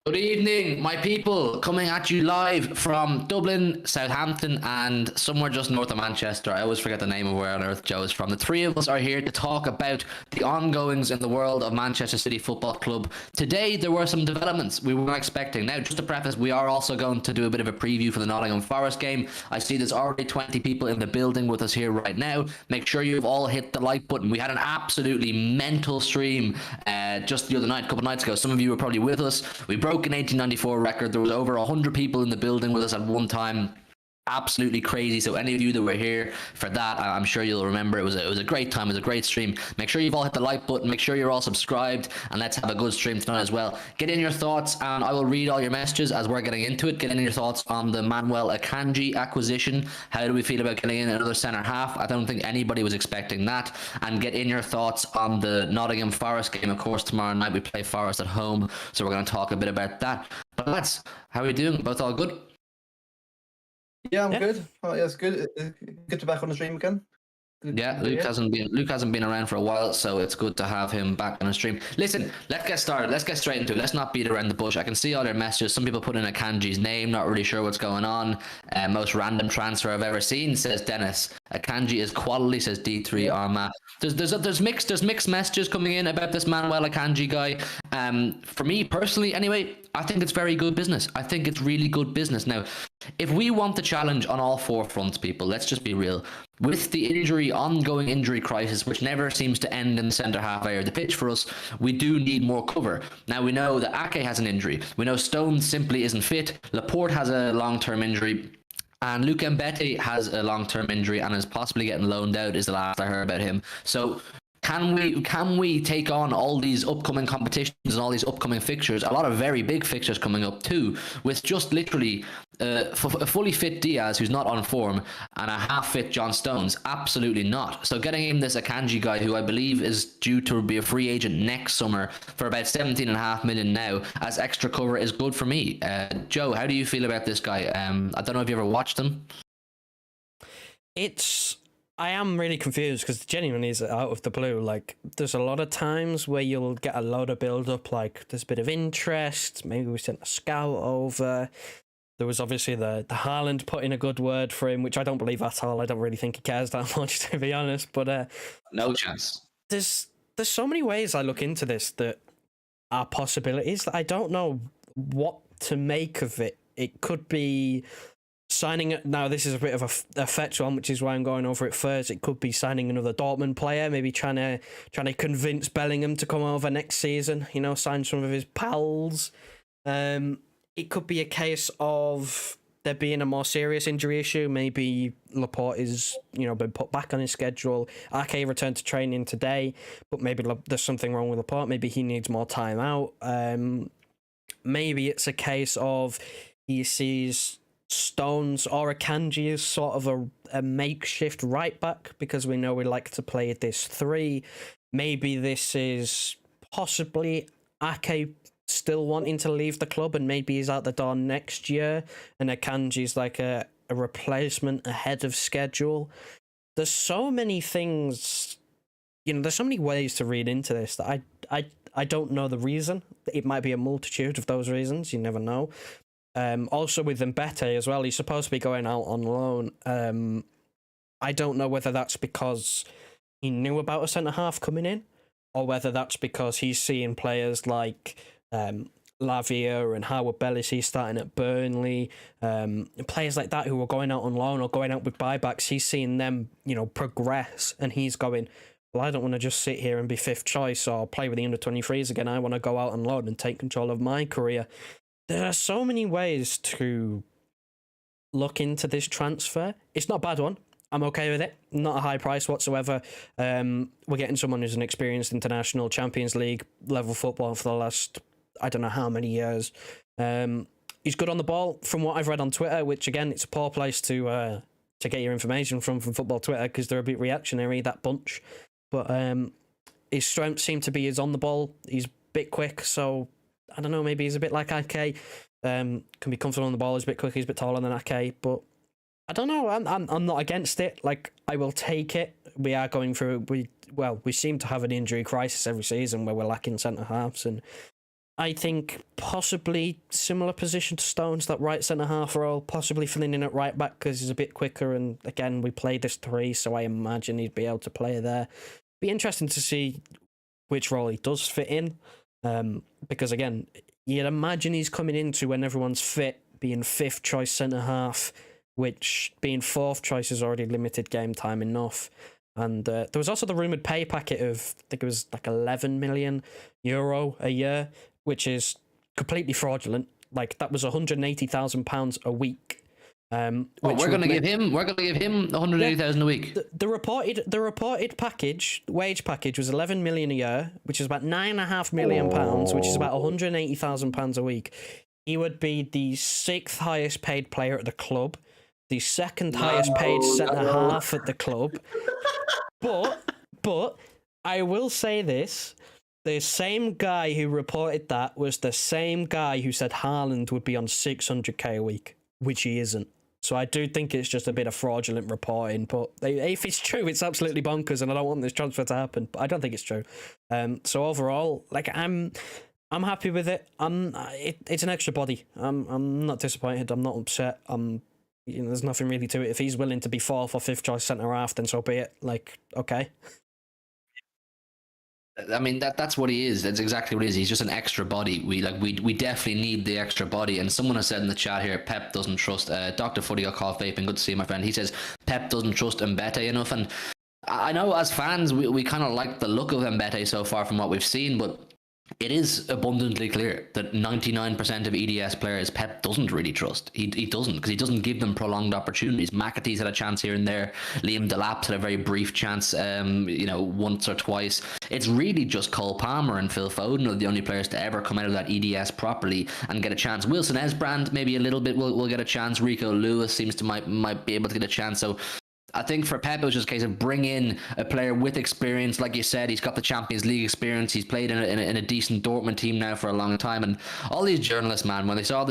Good evening, my people, coming at you live from Dublin, Southampton, and somewhere just north of Manchester. I always forget the name of where on earth Joe is from. The three of us are here to talk about the ongoings in the world of Manchester City Football Club. Today, there were some developments we weren't expecting. Now, just to preface, we are also going to do a bit of a preview for the Nottingham Forest game. I see there's already 20 people in the building with us here right now. Make sure you've all hit the like button. We had an absolutely mental stream just the other night, a couple of nights ago. Some of you were probably with us. We broke an 1894 record. There was over 100 people in the building with us at one time. Absolutely crazy. So any of you that were here for that, I'm sure you'll remember it was a great time. It was a great stream. Make sure you've all hit the like button. Make sure you're all subscribed, and let's have a good stream tonight as well. Get in your thoughts, and I will read all your messages as we're getting into it. Get in your thoughts on the Manuel Akanji acquisition. How do we feel about getting in another centre half? I don't think anybody was expecting that. And get in your thoughts on the Nottingham Forest game. Of course, tomorrow night we play Forest at home, so we're going to talk a bit about that. But lads, how are we doing? Both all good? Yeah, I'm good. Oh, yeah, it's good. Good to be back on the stream again. Yeah, Luke hasn't been around for a while, so it's good to have him back on the stream. Listen, let's get started. Let's get straight into it. Let's not beat around the bush. I can see all their messages. Some people put in Akanji's name, not really sure what's going on. Most random transfer I've ever seen, says Dennis. Akanji is quality, says D3 Arma. There's mixed messages coming in about this Manuel Akanji guy. For me personally, anyway, I think it's very good business. I think it's really good business. Now, if we want the challenge on all four fronts, people, let's just be real. With the ongoing injury crisis, which never seems to end in the centre half area of the pitch for us, we do need more cover. Now, we know that Ake has an injury. We know Stones simply isn't fit. Laporte has a long-term injury. And Luke Mbete has a long-term injury and is possibly getting loaned out, is the last I heard about him. So can we take on all these upcoming competitions and all these upcoming fixtures, a lot of very big fixtures coming up too, with just literally a fully fit Diaz who's not on form and a half-fit John Stones? Absolutely not. So getting in this Akanji guy, who I believe is due to be a free agent next summer for about 17.5 million now, as extra cover is good for me. Joe, how do you feel about this guy? I don't know if you ever watched him. I am really confused because genuinely is out of the blue. Like, there's a lot of times where you'll get a lot of build up, like there's a bit of interest, maybe we sent a scout over. There was obviously the Haaland put in a good word for him, which I don't believe at all. I don't really think he cares that much, to be honest. But no chance. There's so many ways I look into this that are possibilities that I don't know what to make of it. It could be signing it. Now, this is a bit of a fetch one, which is why I'm going over it first. It could be signing another Dortmund player, maybe trying to convince Bellingham to come over next season. You know, sign some of his pals. It could be a case of there being a more serious injury issue. Maybe Laporte is, been put back on his schedule. Ake returned to training today, but maybe there's something wrong with Laporte. Maybe he needs more time out. Maybe it's a case of he sees Stones or Akanji is sort of a makeshift right back, because we know we like to play this 3. Maybe this is possibly Ake still wanting to leave the club and maybe he's out the door next year and Akanji's like a replacement ahead of schedule. There's so many things, there's so many ways to read into this that I don't know the reason. It might be a multitude of those reasons, you never know. Also with Mbete as well, he's supposed to be going out on loan. I don't know whether that's because he knew about a centre-half coming in, or whether that's because he's seeing players like Lavia and Howard Bellis, he's starting at Burnley, players like that who are going out on loan or going out with buybacks. He's seeing them, progress, and he's going, well, I don't want to just sit here and be 5th choice or play with the under-23s again. I want to go out on loan and take control of my career. There are so many ways to look into this transfer. It's not a bad one. I'm okay with it. Not a high price whatsoever. We're getting someone who's an experienced international Champions League level football for the last, I don't know how many years. He's good on the ball from what I've read on Twitter, which again, it's a poor place to get your information from football Twitter, because they're a bit reactionary, that bunch. But his strengths seem to be he's on the ball. He's a bit quick, so I don't know, maybe he's a bit like Ake. Can be comfortable on the ball, he's a bit quick, he's a bit taller than Ake, but I don't know, I'm not against it. Like, I will take it. We are going through, we seem to have an injury crisis every season where we're lacking centre-halves, and I think possibly similar position to Stones, that right centre half role, possibly filling in at right back because he's a bit quicker. And again, we played this 3, so I imagine he'd be able to play there. Be interesting to see which role he does fit in, because again, you'd imagine he's coming into when everyone's fit, being 5th choice centre half, which being 4th choice is already limited game time enough. And there was also the rumoured pay packet of, I think it was like €11 million a year, which is completely fraudulent. Like, that was £180,000 a week. We're going to give him 180,000 a week. The reported package, wage package, was 11 million a year, which is about £9.5 million, which is about £180,000 a week. He would be the 6th highest paid player at the club, the 2nd highest paid centre half at the club. But I will say this: the same guy who reported that was the same guy who said Haaland would be on 600k a week, which he isn't. So I do think it's just a bit of fraudulent reporting. But if it's true, it's absolutely bonkers, and I don't want this transfer to happen. But I don't think it's true. So overall, like, I'm happy with it. It's an extra body. I'm not disappointed. I'm not upset. There's nothing really to it. If he's willing to be 4th or 5th choice centre half, then so be it. Like, okay. I mean, that's what he is. That's exactly what he is. He's just an extra body. We definitely need the extra body. And someone has said in the chat here, Pep doesn't trust Dr. Footy got called vaping. Good to see you, my friend. He says Pep doesn't trust Mbete enough. And I know as fans, we kind of like the look of Mbete so far from what we've seen, but it is abundantly clear that 99% of EDS players Pep doesn't really trust. He doesn't, because he doesn't give them prolonged opportunities. McAtee's had a chance here and there. Liam Delap's had a very brief chance, once or twice. It's really just Cole Palmer and Phil Foden are the only players to ever come out of that EDS properly and get a chance. Wilson Esbrand maybe a little bit will get a chance. Rico Lewis seems to might be able to get a chance. So I think for Pep, it was just a case of bring in a player with experience. Like you said, he's got the Champions League experience. He's played in a decent Dortmund team now for a long time. And all these journalists, man, when they saw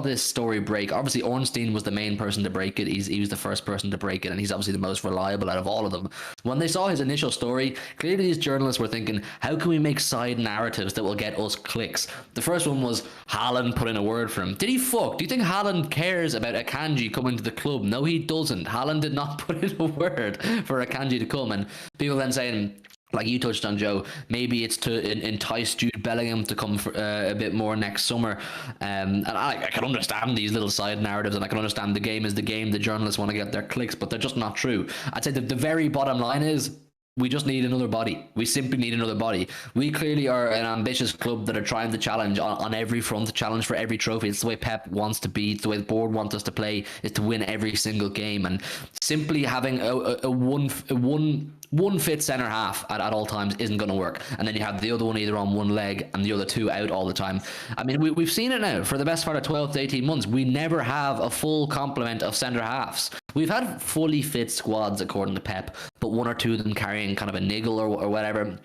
this story break, obviously Ornstein was the main person to break it. He was the first person to break it, and he's obviously the most reliable out of all of them. When they saw his initial story, clearly these journalists were thinking, how can we make side narratives that will get us clicks? The first one was Haaland put in a word for him. Did he fuck? Do you think Haaland cares about Akanji coming to the club? No, he doesn't. Haaland did not put in a word for Akanji to come. And people then saying, like you touched on, Joe, maybe it's to entice Jude Bellingham to come for, a bit more next summer. And I can understand these little side narratives, and I can understand the game is the game. The journalists want to get their clicks, but they're just not true. I'd say that the very bottom line is, we just need another body. We simply need another body. We clearly are an ambitious club that are trying to challenge on every front, to challenge for every trophy. It's the way Pep wants to be. It's the way the board wants us to play, is to win every single game. And simply having a one fit centre half at all times isn't going to work. And then you have the other one either on one leg and the other two out all the time. I mean, we've seen it now for the best part of 12 to 18 months. We never have a full complement of centre halves. We've had fully fit squads according to Pep, but one or two of them carrying kind of a niggle or whatever.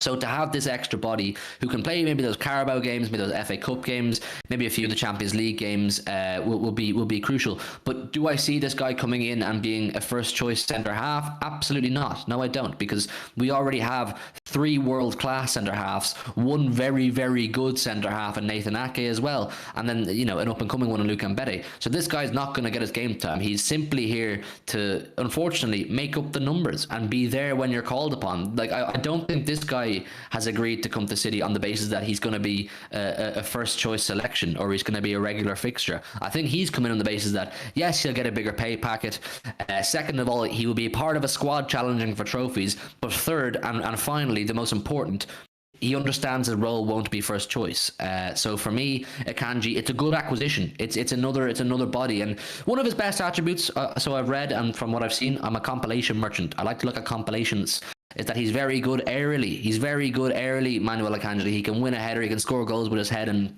So to have this extra body who can play maybe those Carabao games, maybe those FA Cup games, maybe a few of the Champions League games will be crucial. But do I see this guy coming in and being a first choice centre half? Absolutely not. No, I don't, because we already have 3 world-class centre halves, one very, very good centre half in Nathan Ake as well, and then an up-and-coming one in Luka Mbete. So this guy's not going to get his game time. He's simply here to, unfortunately, make up the numbers and be there when you're called upon. Like, I don't think this guy has agreed to come to City on the basis that he's going to be a first choice selection or he's going to be a regular fixture. I think he's coming on the basis that, yes, he'll get a bigger pay packet. Second of all, he will be part of a squad challenging for trophies. But third, and finally, the most important, he understands his role won't be first choice. So for me, Akanji, it's a good acquisition. It's another body. And one of his best attributes, so I've read, and from what I've seen, I'm a compilation merchant. I like to look at compilations, is that he's very good aerially. He's very good aerially, Manuel Akanji. He can win a header, he can score goals with his head, and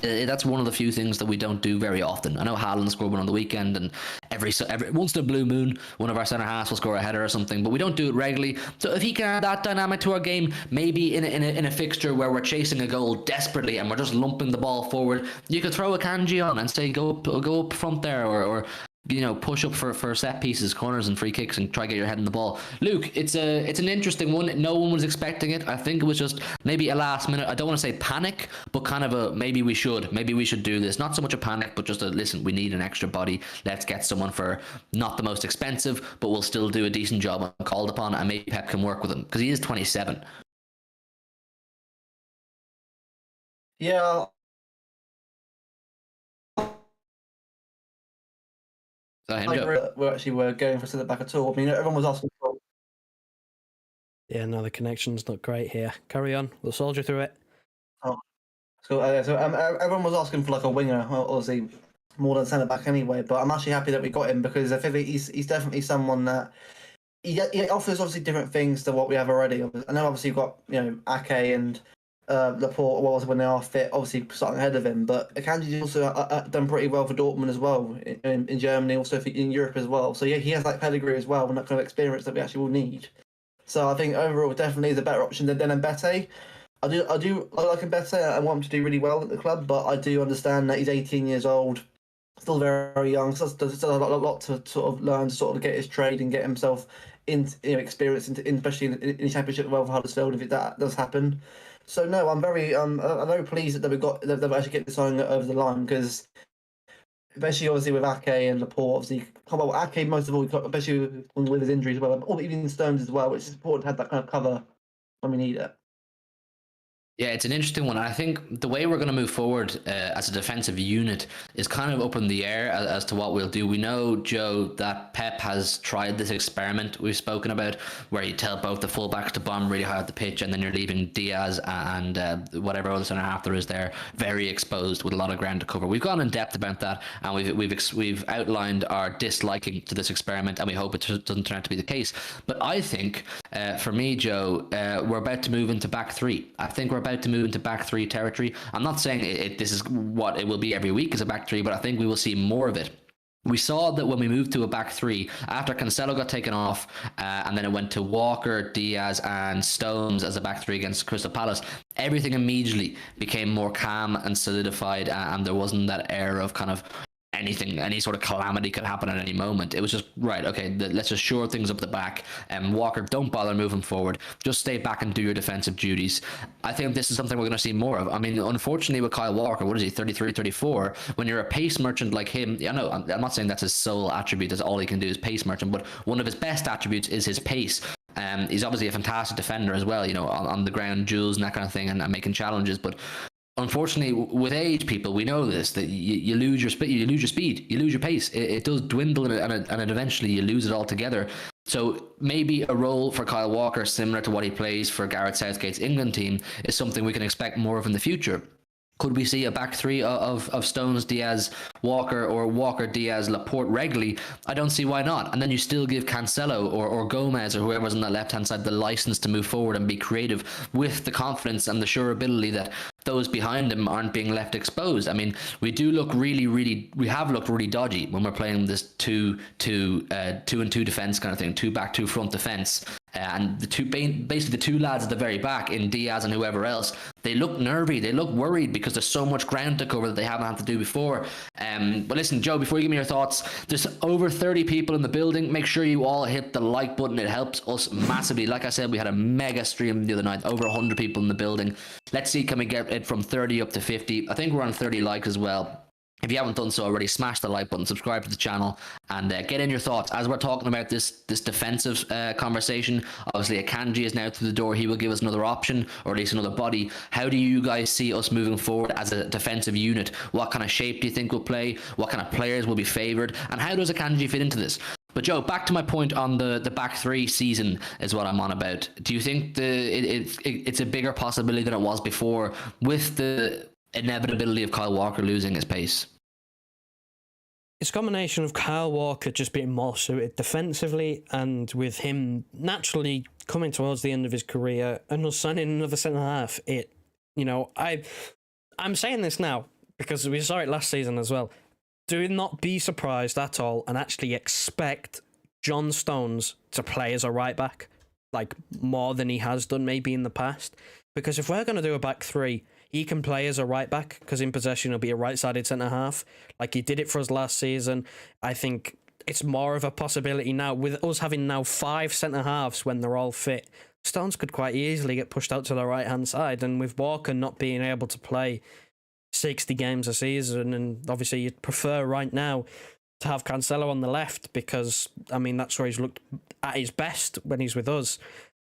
that's one of the few things that we don't do very often. I know Haaland scored one on the weekend, and every once in a blue moon, one of our centre halves will score a header or something, but we don't do it regularly. So if he can add that dynamic to our game, maybe in a fixture where we're chasing a goal desperately and we're just lumping the ball forward, you could throw Akanji on and say go up front there, or push up for set pieces, corners, and free kicks, and try to get your head in the ball. Luke, it's an interesting one. No one was expecting it. I think it was just maybe a last minute. I don't want to say panic, but kind of a maybe we should do this. Not so much a panic, but just a listen. We need an extra body. Let's get someone for not the most expensive, but we'll still do a decent job when called upon, and maybe Pep can work with him because he is 27. Yeah. We're going for centre back at all. I mean, everyone was asking for. Yeah, no, the connection's not great here. Carry on. We'll soldier through it. So everyone was asking for like a winger, obviously more than centre back anyway. But I'm actually happy that we got him because I think he's definitely someone that he offers obviously different things to what we have already. I know obviously you've got Ake and Laporte was when they are fit, obviously starting ahead of him. But Akanji's also done pretty well for Dortmund as well in Germany, also in Europe as well. So yeah, he has that pedigree as well and that kind of experience that we actually will need. So I think overall, definitely is a better option than Mbete. I like Mbete. I want him to do really well at the club, but I do understand that he's 18 years old, still very, very young. So there's still a lot to sort of learn, to sort of get his trade and get himself experience, especially in the Championship of Huddersfield if that does happen. So no, I'm very pleased that we've actually get this signing over the line because. Especially obviously with Ake and Laporte, obviously, Ake most of all, especially with his injuries as well, or even Stones as well, which is important to have that kind of cover when we need it. Yeah, it's an interesting one. I think the way we're going to move forward as a defensive unit is kind of up in the air as to what we'll do. We know, Joe, that Pep has tried this experiment we've spoken about where you tell both the fullbacks to bomb really high at the pitch and then you're leaving Diaz and whatever other centre half there is there very exposed with a lot of ground to cover. We've gone in depth about that and we've outlined our disliking to this experiment and we hope it doesn't turn out to be the case. But I think, for me, Joe, we're about to move into back three. I think we're about to move into back three territory. I'm not saying this is what it will be every week as a back three, but I think we will see more of it. We saw that when we moved to a back three, after Cancelo got taken off, and then it went to Walker, Diaz, and Stones as a back three against Crystal Palace, everything immediately became more calm and solidified, and there wasn't that air of kind of any sort of calamity could happen at any moment. It was just right, okay, let's just shore things up the back, and Walker, don't bother moving forward, just stay back and do your defensive duties. I think this is something we're going to see more of. I mean, unfortunately with Kyle Walker, what is he, 33, 34, when you're a pace merchant like him, I'm not saying that's his sole attribute, that's all he can do is pace merchant, but one of his best attributes is his pace. He's obviously a fantastic defender as well, on the ground, duels and that kind of thing, and making challenges, but unfortunately, with age, people, we know this, that you lose your speed, you lose your pace. It does dwindle, and eventually you lose it altogether. So maybe a role for Kyle Walker, similar to what he plays for Gareth Southgate's England team, is something we can expect more of in the future. Could we see a back three of Stones, Diaz, Walker, or Walker, Diaz, Laporte regularly? I don't see why not. And then you still give Cancelo or Gomez or whoever's on that left-hand side the license to move forward and be creative with the confidence and the sure ability that those behind him aren't being left exposed. I mean, we looked really dodgy when we're playing this 2-2 defense kind of thing, 2 back, 2 front defense. And basically the two lads at the very back in Diaz and whoever else, they look nervy, they look worried because there's so much ground to cover that they haven't had to do before. But listen, Joe, before you give me your thoughts, there's over 30 people in the building. Make sure you all hit the like button. It helps us massively. Like I said, we had a mega stream the other night, over 100 people in the building. Let's see, can we get it from 30 up to 50? I think we're on 30 likes as well. If you haven't done so already, smash the like button, subscribe to the channel, and get in your thoughts. As we're talking about this defensive conversation, obviously Akanji is now through the door. He will give us another option, or at least another body. How do you guys see us moving forward as a defensive unit? What kind of shape do you think we'll play? What kind of players will be favoured? And how does Akanji fit into this? But Joe, back to my point on the back three season is what I'm on about. Do you think it's a bigger possibility than it was before with the inevitability of Kyle Walker losing his pace? It's a combination of Kyle Walker just being more suited defensively, and with him naturally coming towards the end of his career and us signing another centre half. I'm saying this now because we saw it last season as well. Do not be surprised at all and actually expect John Stones to play as a right back, like more than he has done maybe in the past. Because if we're going to do a back three, he can play as a right back because in possession he'll be a right-sided centre-half. Like he did it for us last season. I think it's more of a possibility now. With us having now 5 centre-halves when they're all fit, Stones could quite easily get pushed out to the right-hand side. And with Walker not being able to play 60 games a season, and obviously you'd prefer right now to have Cancelo on the left because, I mean, that's where he's looked at his best when he's with us.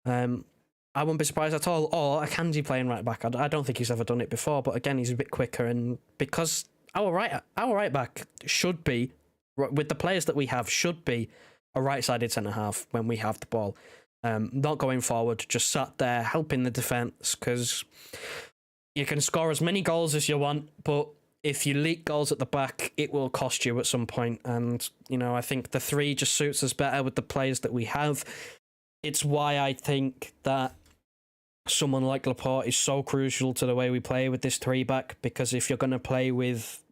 I wouldn't be surprised at all. Or Akanji playing right back. I don't think he's ever done it before, but again, he's a bit quicker. And because our right back should be, with the players that we have, should be a right-sided centre-half when we have the ball. Not going forward, just sat there helping the defence, because you can score as many goals as you want, but if you leak goals at the back, it will cost you at some point. And, you know, I think the 3 just suits us better with the players that we have. It's why I think that someone like Laporte is so crucial to the way we play with this 3-back, because if you're going to play with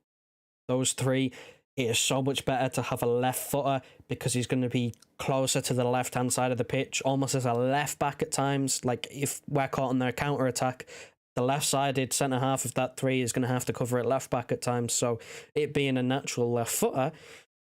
those 3, it is so much better to have a left footer because he's going to be closer to the left-hand side of the pitch, almost as a left back at times. Like if we're caught on their counter-attack, the left-sided centre-half of that 3 is going to have to cover it left back at times. So it being a natural left footer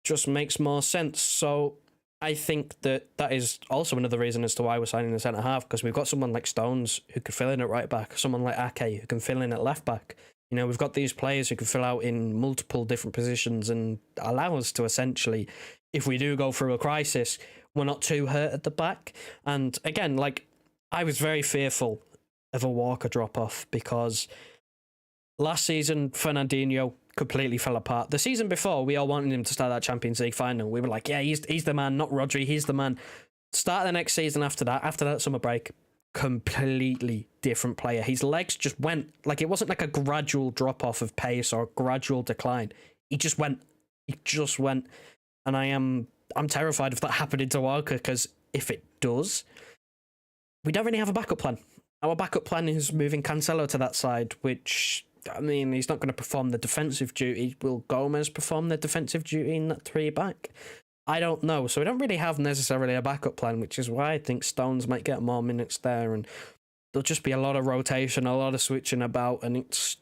just makes more sense. So I think that is also another reason as to why we're signing the centre-half, because we've got someone like Stones who could fill in at right back, someone like Ake who can fill in at left back. You know, we've got these players who can fill out in multiple different positions and allow us to essentially, if we do go through a crisis, we're not too hurt at the back. And again, like, I was very fearful of a Walker drop-off because last season, Fernandinho completely fell apart. The season before, we all wanted him to start that Champions League final. We were like, yeah, he's the man, not Rodri, he's the man. Start the next season after that summer break, completely different player. His legs just went, like, it wasn't like a gradual drop off of pace or a gradual decline. He just went. And I'm terrified of that happening to Walker, because if it does, we don't really have a backup plan. Our backup plan is moving Cancelo to that side, which, I mean, he's not going to perform the defensive duty. Will Gomez perform the defensive duty in that 3-back? I don't know. So we don't really have necessarily a backup plan, which is why I think Stones might get more minutes there, and there'll just be a lot of rotation, a lot of switching about, and it's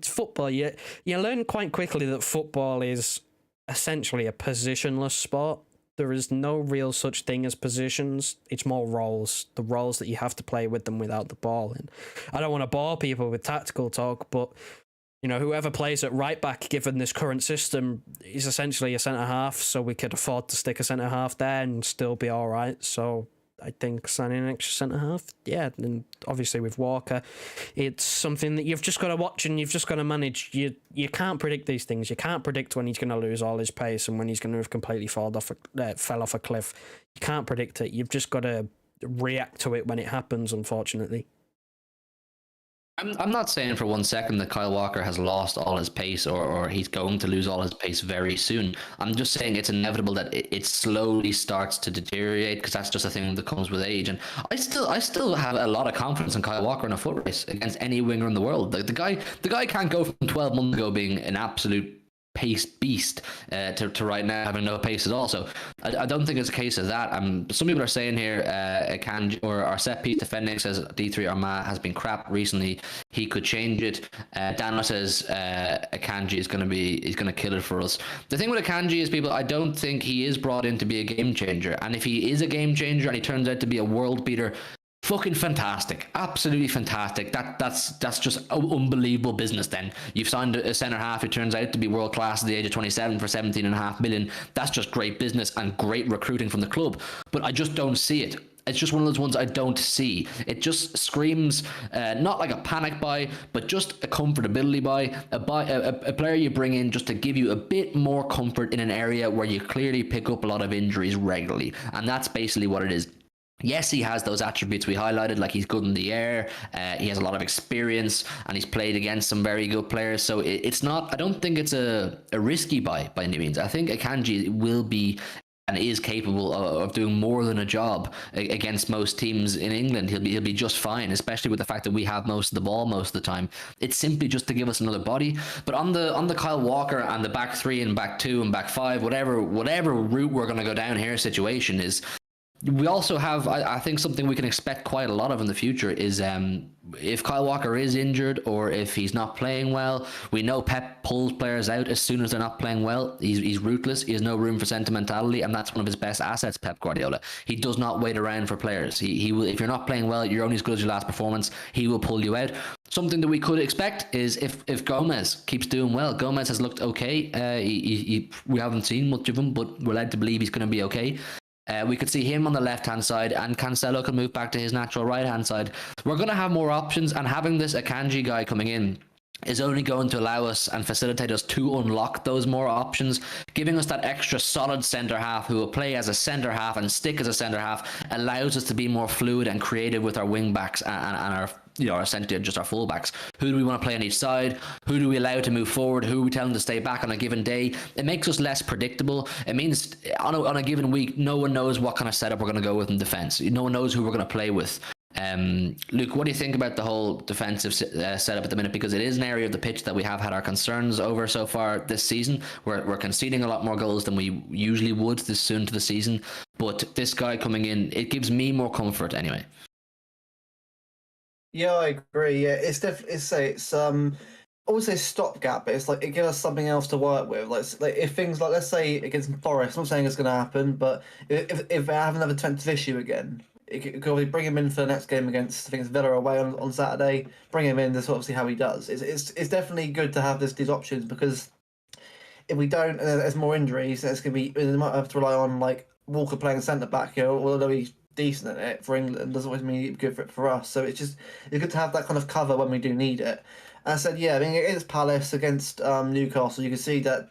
football. You learn quite quickly that football is essentially a positionless sport. There is no real such thing as positions. It's more roles, the roles that you have to play with them without the ball. And I don't want to bore people with tactical talk, but you know, whoever plays at right back, given this current system, is essentially a centre half. So we could afford to stick a centre half there and still be all right. So I think signing an extra centre half, yeah. And obviously with Walker, it's something that you've just got to watch and you've just got to manage. You can't predict these things. You can't predict when he's going to lose all his pace and when he's going to have completely fell off a cliff. You can't predict it. You've just got to react to it when it happens, unfortunately. I'm not saying for 1 second that Kyle Walker has lost all his pace or he's going to lose all his pace very soon. I'm just saying it's inevitable that it slowly starts to deteriorate, because that's just a thing that comes with age. And I still have a lot of confidence in Kyle Walker in a foot race against any winger in the world. The guy can't go from 12 months ago being an absolute pace beast to right now having no pace at all. So I don't think it's a case of that. Some people are saying here Akanji, or our set piece defending, says D3 Armagh has been crap recently. He could change it. Dano says Akanji is going to kill it for us. The thing with Akanji is, people, I don't think he is brought in to be a game changer. And if he is a game changer and he turns out to be a world beater, fucking fantastic, absolutely fantastic. That's just unbelievable business. Then you've signed a centre half who turns out to be world class at the age of 27 for 17.5 million. That's just great business and great recruiting from the club. But I just don't see it. It's just one of those ones I don't see. It just screams not like a panic buy, but just a comfortability buy, a player you bring in just to give you a bit more comfort in an area where you clearly pick up a lot of injuries regularly, and that's basically what it is. Yes, he has those attributes we highlighted, like he's good in the air, he has a lot of experience, and he's played against some very good players. So it's not, I don't think it's a risky buy by any means. I think Akanji will be and is capable of doing more than a job against most teams in England. He'll be just fine, especially with the fact that we have most of the ball most of the time. It's simply just to give us another body. But on the Kyle Walker and the back 3 and back 2 and back 5, whatever route we're going to go down here situation is, We also have, I think, something we can expect quite a lot of in the future is if Kyle Walker is injured or if he's not playing well. We know Pep pulls players out as soon as they're not playing well. He's ruthless. He has no room for sentimentality, and that's one of his best assets, Pep Guardiola. He does not wait around for players. He will, if you're not playing well, you're only as good as your last performance. He will pull you out. Something that we could expect is if Gomez keeps doing well. Gomez has looked okay. We haven't seen much of him, but we're led to believe he's going to be okay. We could see him on the left-hand side, and Cancelo can move back to his natural right-hand side. We're going to have more options, and having this Akanji guy coming in is only going to allow us and facilitate us to unlock those more options, giving us that extra solid centre-half who will play as a centre-half and stick as a centre-half, allows us to be more fluid and creative with our wing-backs and our, essentially just our full-backs. Who do we want to play on each side? Who do we allow to move forward? Who do we tell them to stay back on a given day? It makes us less predictable. It means on a given week, no one knows what kind of setup we're going to go with in defence. No one knows who we're going to play with. Luke, what do you think about the whole defensive setup at the minute? Because it is an area of the pitch that we have had our concerns over so far this season. We're conceding a lot more goals than we usually would this soon to the season. But this guy coming in, it gives me more comfort anyway. Yeah, I agree. Yeah, it's definitely it's I would say stopgap, but it's like it gives us something else to work with. Like if things like, let's say against Forest, I'm not saying it's going to happen, but if I have another defensive issue again, it could probably bring him in for the next game against, I think it's Villa away on Saturday. Bring him in to sort of see how he does. It's definitely good to have these options, because if we don't, and there's more injuries, it's going to be, we might have to rely on like Walker playing centre back. Although he's decent at it for England, doesn't always mean good for us. So it's good to have that kind of cover when we do need it. And I said, yeah, I mean, against Palace, against Newcastle, you can see that.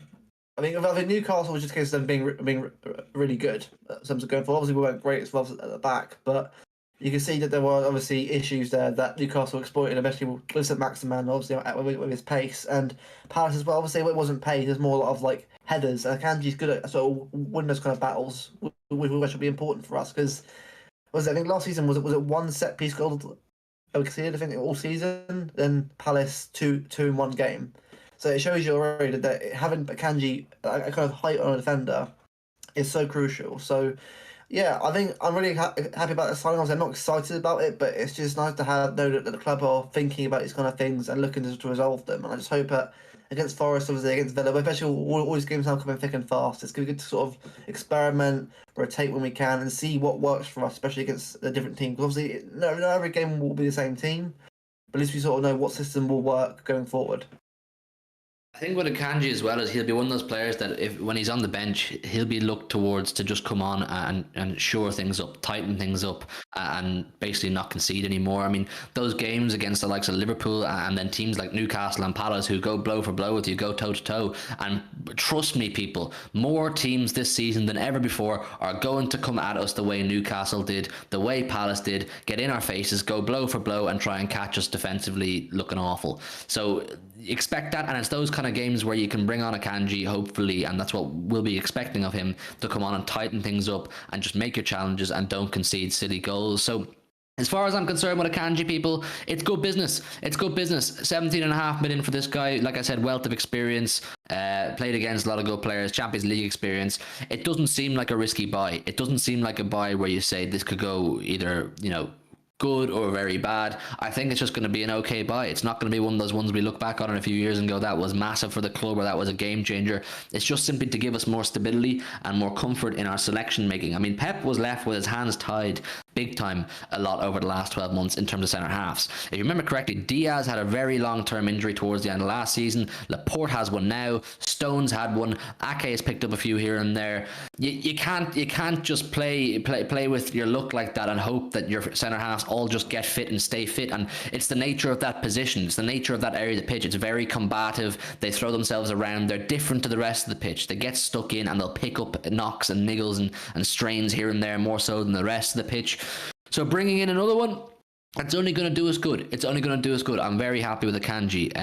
I think Newcastle was just a case of them being really good in terms of going forward. Obviously, we weren't great as well at the back, but you can see that there were obviously issues there that Newcastle exploited, especially with St. Maximin, obviously with his pace, and Palace as well. Obviously, it wasn't pace. There's more of like headers. And Akanji's good at sort of win those kind of battles, which will be important for us, because I think last season was it one set piece goal we conceded, I think, all season. Then Palace two in one game. So it shows you already that having Akanji, a kind of height on a defender, is so crucial. So yeah, I think I'm really happy about the signing. I'm not excited about it, but it's just nice to know that the club are thinking about these kind of things and looking to resolve them. And I just hope that against Forest, obviously against Villa, especially all these games now coming thick and fast, it's going to be good to sort of experiment, rotate when we can, and see what works for us, especially against a different team. Because obviously, not every game will be the same team, but at least we sort of know what system will work going forward. I think with Akanji as well is he'll be one of those players that when he's on the bench, he'll be looked towards to just come on and shore things up, tighten things up, and basically not concede anymore. I mean, those games against the likes of Liverpool and then teams like Newcastle and Palace who go blow for blow with you, go toe to toe, and trust me, people, more teams this season than ever before are going to come at us the way Newcastle did, the way Palace did, get in our faces, go blow for blow, and try and catch us defensively looking awful. So expect that, and it's those kind of games where you can bring on Akanji, hopefully, and that's what we'll be expecting of him, to come on and tighten things up and just make your challenges and don't concede silly goals. So as far as I'm concerned with Akanji, people, it's good business. It's good business. 17.5 million for this guy. Like I said, wealth of experience, played against a lot of good players, Champions League experience. It doesn't seem like a risky buy. It doesn't seem like a buy where you say this could go either, good or very bad. I think it's just going to be an okay buy. It's not going to be one of those ones we look back on in a few years and go, that was massive for the club or that was a game changer. It's just simply to give us more stability and more comfort in our selection making. I mean, Pep was left with his hands tied big time a lot over the last 12 months in terms of centre halves. If you remember correctly, Diaz had a very long-term injury towards the end of last season. Laporte has one now. Stones had one. Ake has picked up a few here and there. You can't just play with your luck like that and hope that your centre halves all just get fit and stay fit. And it's the nature of that position. It's the nature of that area of the pitch. It's very combative. They throw themselves around. They're different to the rest of the pitch. They get stuck in and they'll pick up knocks and niggles and strains here and there more so than the rest of the pitch. So bringing in another one, it's only going to do us good. It's only going to do us good. I'm very happy with Akanji.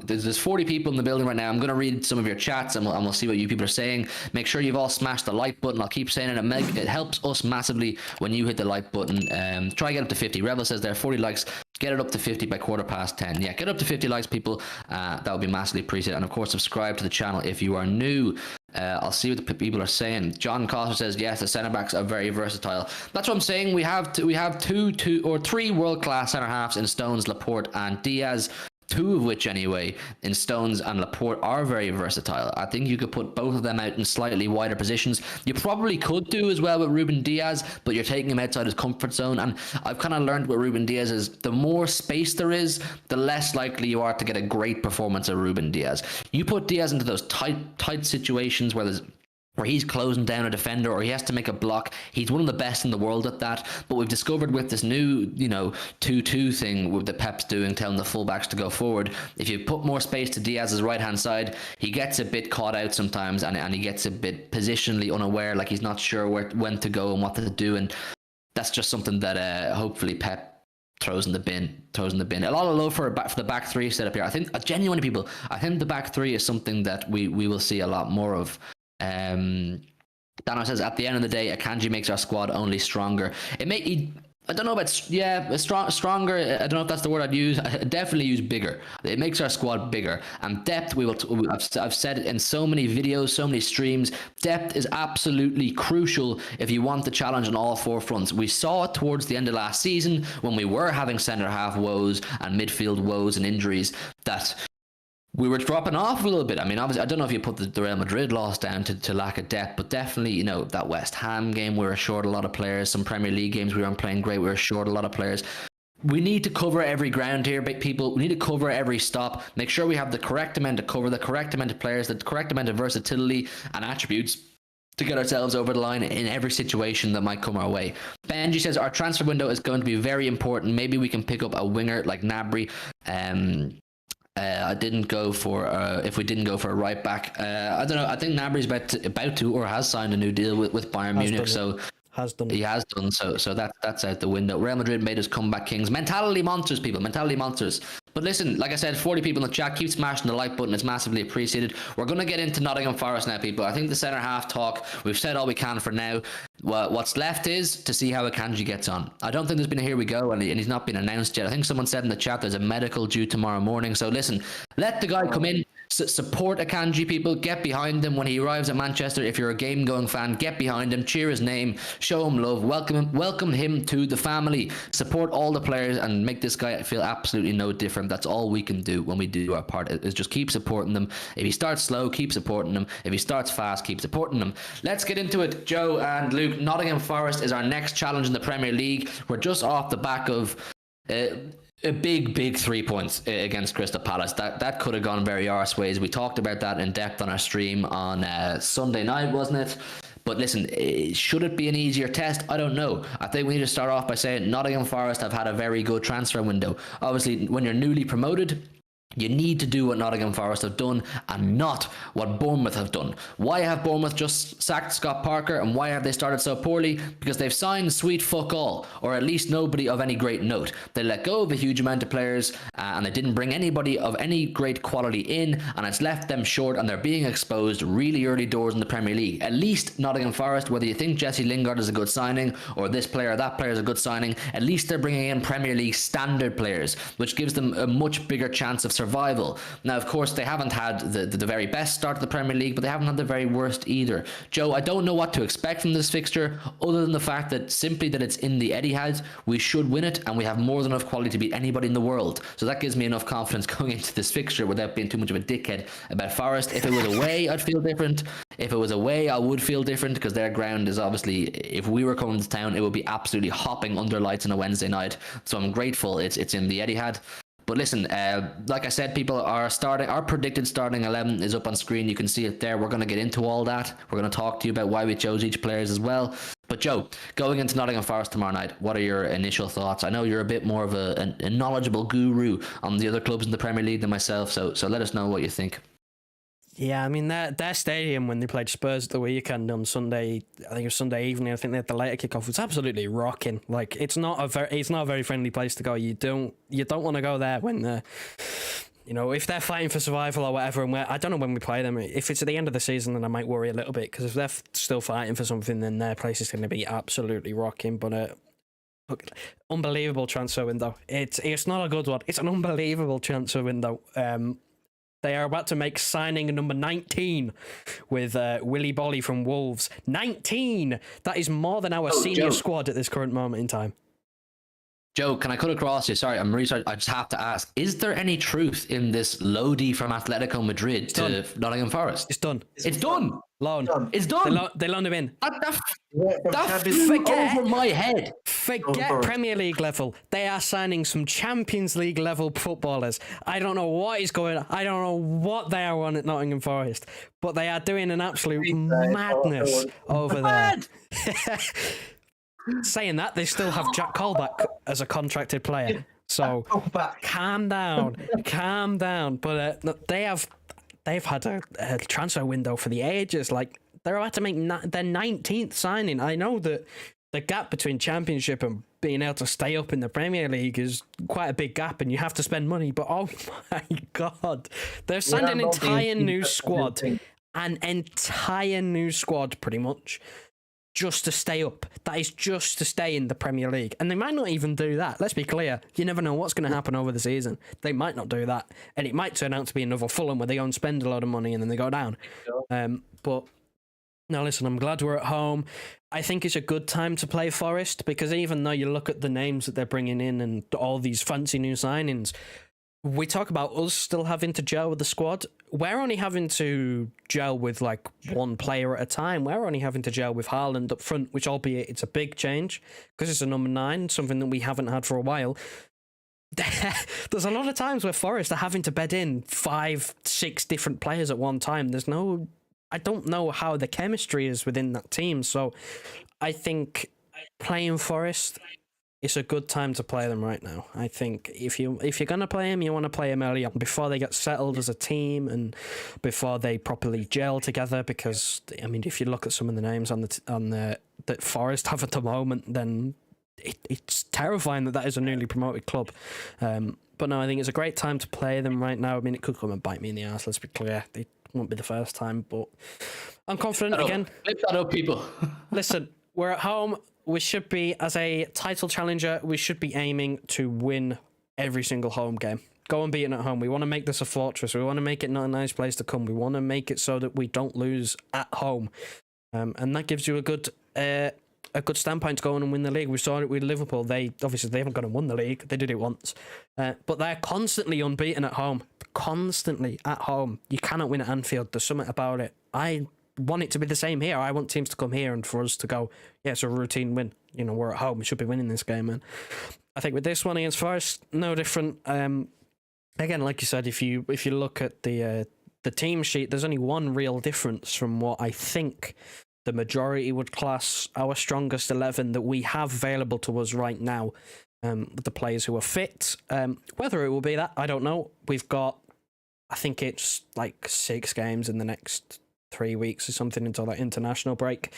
There's 40 people in the building right now. I'm going to read some of your chats and we'll see what you people are saying. Make sure you've all smashed the like button. I'll keep saying it. It helps us massively when you hit the like button. Try to get up to 50. Rebel says there are 40 likes. Get it up to 50 by 10:15. Yeah, get up to 50 likes, people. That would be massively appreciated. And of course, subscribe to the channel if you are new. I'll see what the people are saying. John Coster says, yes, the centre backs are very versatile. That's what I'm saying. We have two or three world-class centre halves in Stones, Laporte, and Diaz. Two of which, anyway, in Stones and Laporte are very versatile. I think you could put both of them out in slightly wider positions. You probably could do as well with Ruben Diaz, but you're taking him outside his comfort zone. And I've kind of learned with Ruben Diaz is the more space there is, the less likely you are to get a great performance of Ruben Diaz. You put Diaz into those tight situations where he's closing down a defender or he has to make a block. He's one of the best in the world at that. But we've discovered with this new, 2-2 thing with the Pep's doing, telling the fullbacks to go forward, if you put more space to Diaz's right-hand side, he gets a bit caught out sometimes and he gets a bit positionally unaware, like he's not sure when to go and what to do. And that's just something that hopefully Pep throws in the bin. A lot of love for the back three setup here. I think, genuinely, people, I think the back three is something that we will see a lot more of. Dano says, at the end of the day, Akanji makes our squad only stronger. I don't know about stronger. I don't know if that's the word I'd use. I definitely use bigger. It makes our squad bigger, and depth. I've said it in so many videos, so many streams. Depth is absolutely crucial if you want the challenge on all four fronts. We saw it towards the end of last season when we were having centre half woes and midfield woes and injuries that we were dropping off a little bit. I mean, obviously, I don't know if you put the Real Madrid loss down to lack of depth, but definitely, that West Ham game, we were short a lot of players. Some Premier League games we weren't playing great, we were short a lot of players. We need to cover every ground here, people. We need to cover every stop. Make sure we have the correct amount of cover, the correct amount of players, the correct amount of versatility and attributes to get ourselves over the line in every situation that might come our way. Benji says, our transfer window is going to be very important. Maybe we can pick up a winger like Gnabry. If we didn't go for a right back, I don't know. I think Gnabry's about to or has signed a new deal with Bayern Munich. So he has done so that's out the window. Real Madrid made us comeback kings. Mentality monsters, people. Mentality monsters. But listen, like I said, 40 people in the chat. Keep smashing the like button. It's massively appreciated. We're going to get into Nottingham Forest now, people. I think the centre half talk, we've said all we can for now. What's left is to see how Akanji gets on. I don't think there's been a here we go, and he's not been announced yet. I think someone said in the chat there's a medical due tomorrow morning. So listen, let the guy come in. Support Akanji, people. Get behind him when he arrives at Manchester. If you're a game-going fan, get behind him, cheer his name, show him love, welcome him to the family. Support all the players and make this guy feel absolutely no different. That's all we can do when we do our part, is just keep supporting them. If he starts slow, keep supporting him. If he starts fast, keep supporting him. Let's get into it, Joe and Luke. Nottingham Forest is our next challenge in the Premier League. We're just off the back of a big 3 points against Crystal Palace. That could have gone very arse ways. We talked about that in depth on our stream on Sunday night, wasn't it? But listen, should it be an easier test? I don't know. I think we need to start off by saying Nottingham Forest have had a very good transfer window. Obviously, when you're newly promoted, you need to do what Nottingham Forest have done and not what Bournemouth have done. Why have Bournemouth just sacked Scott Parker, and why have they started so poorly? Because they've signed sweet fuck all, or at least nobody of any great note. They let go of a huge amount of players and they didn't bring anybody of any great quality in, and it's left them short, and they're being exposed really early doors in the Premier League. At least Nottingham Forest, whether you think Jesse Lingard is a good signing or this player or that player is a good signing, at least they're bringing in Premier League standard players, which gives them a much bigger chance of survival. Now, of course, they haven't had the very best start of the Premier League, but they haven't had the very worst either. Joe, I don't know what to expect from this fixture, other than the fact that simply that it's in the Etihad, we should win it, and we have more than enough quality to beat anybody in the world. So that gives me enough confidence going into this fixture without being too much of a dickhead about Forest. If it was away, I'd feel different. If it was away, I would feel different, because their ground is obviously, if we were coming to town, it would be absolutely hopping under lights on a Wednesday night. So I'm grateful it's in the Etihad. But listen, like I said, people, our predicted starting 11 is up on screen. You can see it there. We're going to get into all that. We're going to talk to you about why we chose each players as well. But Joe, going into Nottingham Forest tomorrow night, what are your initial thoughts? I know you're a bit more of a knowledgeable guru on the other clubs in the Premier League than myself, so let us know what you think. Yeah, I mean, their stadium, when they played Spurs at the weekend on Sunday, I think it was Sunday evening, I think they had the later kickoff, was absolutely rocking. Like, it's not a very friendly place to go. You don't want to go there when if they're fighting for survival or whatever, and I don't know when we play them. If it's at the end of the season, then I might worry a little bit, because if they're still fighting for something, then their place is going to be absolutely rocking. But Look, unbelievable transfer window. It's not a good one. It's an unbelievable transfer window. They are about to make signing number 19 with Willy Bolly from Wolves. 19! That is more than our senior squad at this current moment in time. Joe, can I cut across you? Sorry, I'm really sorry. I just have to ask. Is there any truth in this Lodi from Atletico Madrid to Nottingham Forest? It's done. It's done. Loan. It's done. They loaned him in. Forget over my head. Forget Premier League level. They are signing some Champions League level footballers. I don't know what is going on. I don't know what they are on at Nottingham Forest, but they are doing an absolute madness over there. Saying that, they still have Jack Colback as a contracted player. So calm down. But they've had a transfer window for the ages. Like, they're about to make their 19th signing. I know that the gap between Championship and being able to stay up in the Premier League is quite a big gap, and you have to spend money. But oh my God, they've signed an entire new squad, pretty much, just to stay up. That is just to stay in the Premier League. And they might not even do that. Let's be clear. You never know what's going to happen over the season. They might not do that. And it might turn out to be another Fulham where they go and spend a lot of money and then they go down. But no, listen, I'm glad we're at home. I think it's a good time to play Forest, because even though you look at the names that they're bringing in and all these fancy new signings, we talk about us still having to gel with the squad. We're only having to gel with like one player at a time. We're only having to gel with Haaland up front, which, albeit it's a big change because it's a number 9, something that we haven't had for a while. There's a lot of times where Forest are having to bed in 5-6 different players at one time. I don't know how the chemistry is within that team. So I think playing Forest, it's a good time to play them right now. I think if you're going to play them, you want to play them early on before they get settled as a team and before they properly gel together. Because I mean, if you look at some of the names on the that Forest have at the moment, then it's terrifying that is a newly promoted club. But no, I think it's a great time to play them right now. I mean, it could come and bite me in the arse. Let's be clear. It won't be the first time, but I'm confident again. Flip that up, people. Listen, we're at home. We should be, as a title challenger, we should be aiming to win every single home game. Go unbeaten at home. We want to make this a fortress. We want to make it not a nice place to come. We want to make it so that we don't lose at home. And that gives you a good standpoint to go on and win the league. We saw it with Liverpool. They haven't gone and won the league. They did it once. But they're constantly unbeaten at home. Constantly at home. You cannot win at Anfield. There's something about it. I want it to be the same here. I want teams to come here and for us to go, yeah, it's a routine win. You know, we're at home. We should be winning this game, man. I think with this one against Forest, no different. Again, like you said, if you look at the team sheet, there's only one real difference from what I think the majority would class our strongest 11 that we have available to us right now, with the players who are fit. Whether it will be that, I don't know. We've got, I think it's like 6 games in the next 3 weeks or something until that international break.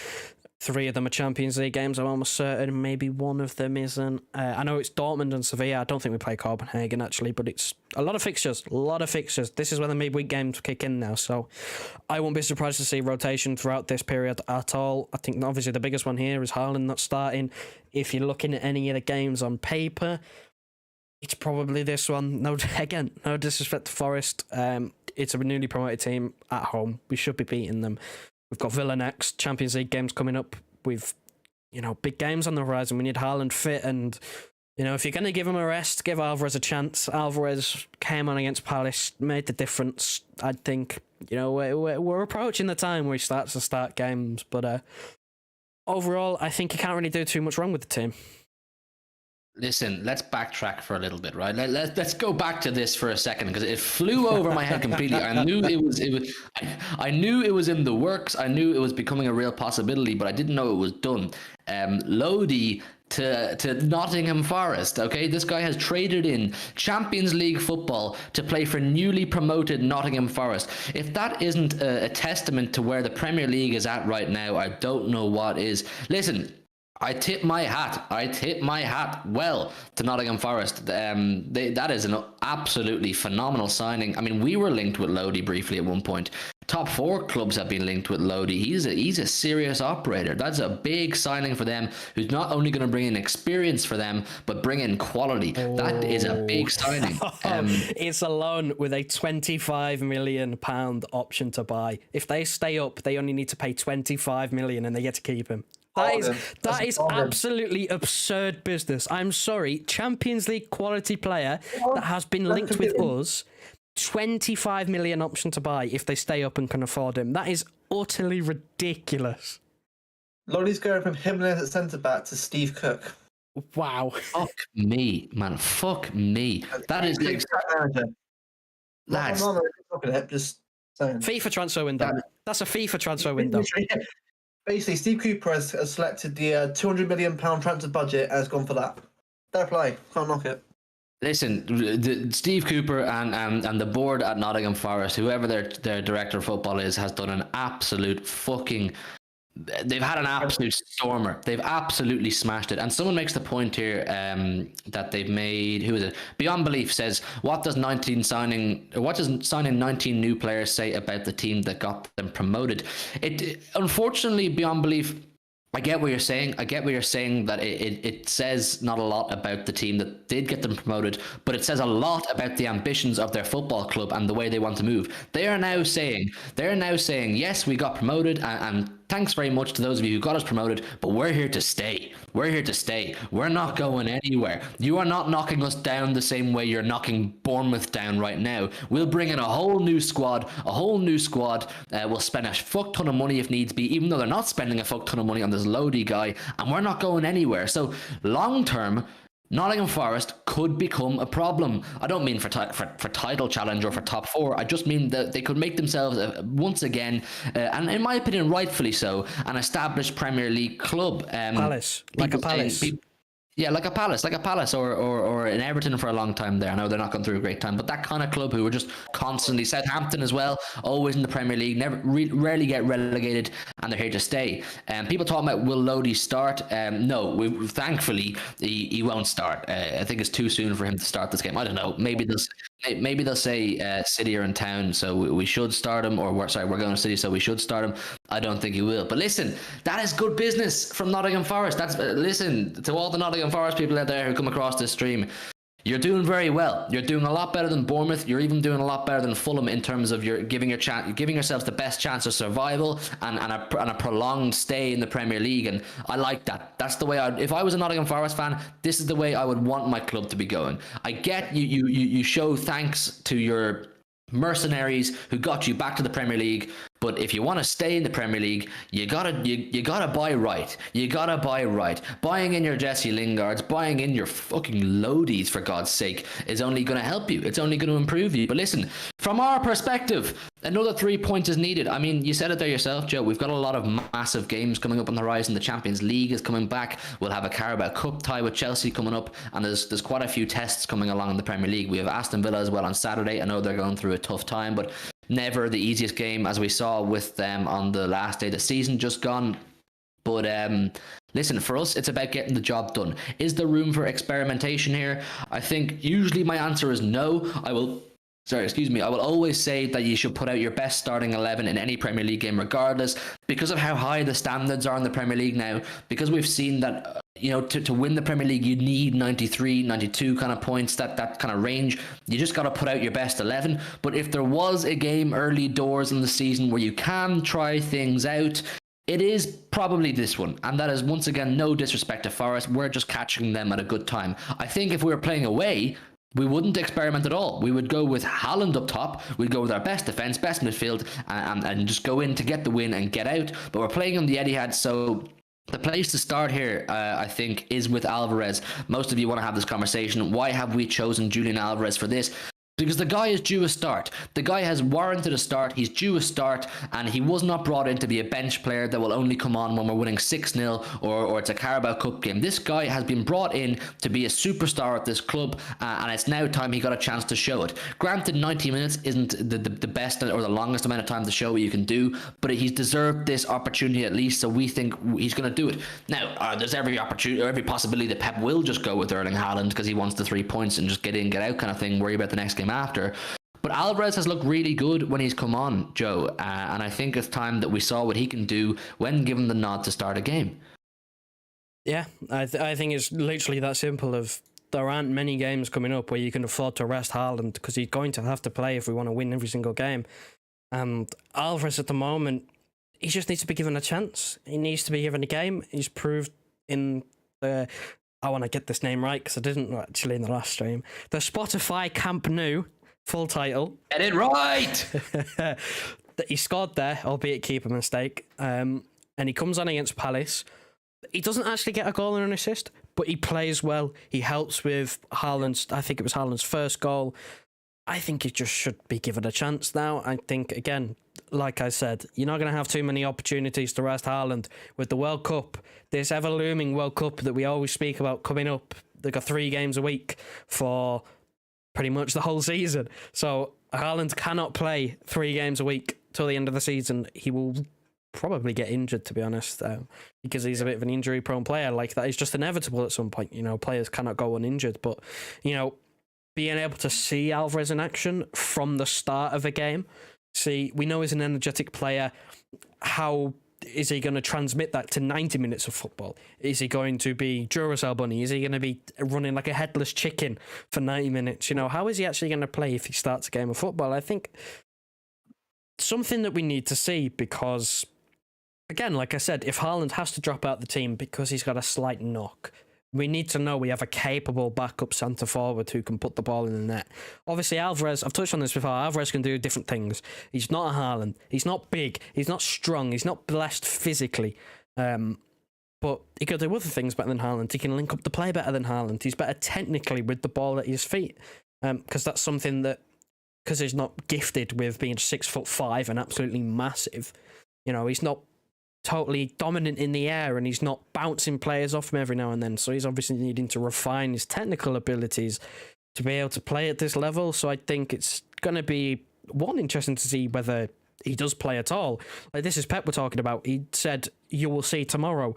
3 of them are Champions League games, I'm almost certain. Maybe one of them isn't. I know it's Dortmund and Sevilla. I don't think we play Copenhagen, actually, but it's a lot of fixtures. This is when the midweek games kick in now, so I won't be surprised to see rotation throughout this period at all. I think obviously the biggest one here is Haaland not starting. If you're looking at any of the games on paper, it's probably this one. No disrespect to Forest. It's a newly promoted team at home. We should be beating them. We've got Villa next, Champions League games coming up. We've, big games on the horizon. We need Haaland fit, and, if you're going to give him a rest, give Alvarez a chance. Alvarez came on against Palace, made the difference. I think, we're approaching the time where he starts to start games, but overall, I think you can't really do too much wrong with the team. Listen, let's backtrack for a little bit, right? Let's go back to this for a second, because it flew over my head completely. I knew I knew it was in the works. I knew it was becoming a real possibility, but I didn't know it was done. Lodi to Nottingham Forest. Okay, this guy has traded in Champions League football to play for newly promoted Nottingham Forest. If that isn't a testament to where the Premier League is at right now, I don't know what is. Listen, I tip my hat. Well to Nottingham Forest. That is an absolutely phenomenal signing. I mean, we were linked with Lodi briefly at one point. Top 4 clubs have been linked with Lodi. He's a serious operator. That's a big signing for them, who's not only going to bring in experience for them, but bring in quality. That is a big signing. It's a loan with a £25 million option to buy. If they stay up, they only need to pay $25 million and they get to keep him. That is absolutely absurd business. I'm sorry. Champions League quality player that has been linked with us, 25 million option to buy if they stay up and can afford him. That is utterly ridiculous. Lodi's going from Jimenez at centre back to Steve Cook. Wow. Fuck me, man. Fuck me. That is like, lads. Just saying. FIFA transfer window. That's a FIFA transfer window. Basically, Steve Cooper has selected the £200 million transfer budget and has gone for that. Fair play. Can't knock it. Listen, Steve Cooper and the board at Nottingham Forest, whoever their director of football is, has done an absolute fucking... They've had an absolute stormer. They've absolutely smashed it. And someone makes the point here that they've made... Who is it? Beyond Belief says, what does signing 19 new players say about the team that got them promoted? Unfortunately, Beyond Belief... I get what you're saying. That it says not a lot about the team that did get them promoted, but it says a lot about the ambitions of their football club and the way they want to move. They are now saying, yes, we got promoted, and thanks very much to those of you who got us promoted, but we're here to stay. We're not going anywhere. You are not knocking us down the same way you're knocking Bournemouth down right now. We'll bring in a whole new squad. We'll spend a fuck ton of money if needs be, even though they're not spending a fuck ton of money on this Lodi guy, and we're not going anywhere. So long term, Nottingham Forest could become a problem. I don't mean for title challenge or for top 4. I just mean that they could make themselves once again, and in my opinion, rightfully so, an established Premier League club. Palace, like a Palace. Yeah, like a Palace or an Everton for a long time there. I know they're not going through a great time, but that kind of club who were just constantly, Southampton as well, always in the Premier League, rarely get relegated, and they're here to stay. People talking about will Lodi start? No, thankfully he won't start. I think it's too soon for him to start this game. I don't know. Maybe they'll say City are in town, so we should start him, or we're going to City, so we should start him. I don't think he will. But listen, that is good business from Nottingham Forest. Listen to all the Nottingham Forest people out there who come across this stream. You're doing very well. You're doing a lot better than Bournemouth. You're even doing a lot better than Fulham in terms of giving yourselves the best chance of survival and a prolonged stay in the Premier League. And I like that. That's the way if I was a Nottingham Forest fan, this is the way I would want my club to be going. I get you show thanks to your mercenaries who got you back to the Premier League, but if you want to stay in the Premier League, you gotta buy right. Buying in your Jesse Lingards, buying in your fucking Lodis, for God's sake, is only going to help you. It's only going to improve you. But listen, from our perspective, another 3 points is needed. I mean, you said it there yourself, Joe. We've got a lot of massive games coming up on the horizon. The Champions League is coming back. We'll have a Carabao Cup tie with Chelsea coming up, and there's quite a few tests coming along in the Premier League. We have Aston Villa as well on Saturday. I know they're going through a tough time, but never the easiest game, as we saw with them on the last day of the season just gone. But listen, for us, it's about getting the job done. Is there room for experimentation here? I think usually my answer is no. I will always say that you should put out your best starting 11 in any Premier League game regardless, because of how high the standards are in the Premier League now, because we've seen that to win the Premier League, you need 93, 92 kind of points, that kind of range. You just got to put out your best 11. But if there was a game early doors in the season where you can try things out, it is probably this one. And that is, once again, no disrespect to Forest. We're just catching them at a good time. I think if we were playing away, we wouldn't experiment at all. We would go with Haaland up top. We'd go with our best defence, best midfield, and just go in to get the win and get out. But we're playing on the Etihad, so the place to start here, I think, is with Alvarez. Most of you want to have this conversation. Why have we chosen Julian Alvarez for this? Because the guy is due a start. The guy has warranted a start. He's due a start, and he was not brought in to be a bench player that will only come on when we're winning 6-0 or it's a Carabao Cup game. This guy has been brought in to be a superstar at this club, and it's now time he got a chance to show it. Granted, 90 minutes isn't the best or the longest amount of time to show what you can do, but he's deserved this opportunity at least, so we think he's going to do it. Now, there's every opportunity or every possibility that Pep will just go with Erling Haaland because he wants the 3 points and just get in, get out kind of thing, worry about the next game after. But Alvarez has looked really good when he's come on, Joe, and I think it's time that we saw what he can do when given the nod to start a game. Yeah, I think it's literally that simple. Of there aren't many games coming up where you can afford to rest Haaland because he's going to have to play if we want to win every single game. And Alvarez at the moment, he just needs to be given a chance. He needs to be given a game. He's proved in the... I want to get this name right because I didn't actually in the last stream. The Spotify Camp Nou, full title. Get it right! That he scored there, albeit keeper mistake. And he comes on against Palace. He doesn't actually get a goal and an assist, but he plays well. He helps with Haaland's, I think it was Haaland's first goal. I think he just should be given a chance now. I think, again, like I said, you're not going to have too many opportunities to rest Haaland with the World Cup, this ever-looming World Cup that we always speak about coming up. They've got 3 games a week for pretty much the whole season. So Haaland cannot play 3 games a week till the end of the season. He will probably get injured, to be honest, because he's a bit of an injury-prone player. Like, that is just inevitable at some point. You know, players cannot go uninjured. But, you know, being able to see Alvarez in action from the start of a game, see, we know he's an energetic player. How is he going to transmit that to 90 minutes of football? Is he going to be Duracell Bunny? Is he going to be running like a headless chicken for 90 minutes? You know, how is he actually going to play if he starts a game of football? I think something that we need to see, because, again, like I said, if Haaland has to drop out the team because he's got a slight knock, we need to know we have a capable backup centre forward who can put the ball in the net. Obviously, Alvarez, I've touched on this before, Alvarez can do different things. He's not a Haaland. He's not big. He's not strong. He's not blessed physically. But he can do other things better than Haaland. He can link up the play better than Haaland. He's better technically with the ball at his feet. Because that's something that, because he's not gifted with being 6'5" and absolutely massive, you know, he's not totally dominant in the air and he's not bouncing players off him every now and then. So he's obviously needing to refine his technical abilities to be able to play at this level. So I think it's going to be, one, interesting to see whether he does play at all. Like, this is Pep we're talking about. He said, you will see tomorrow.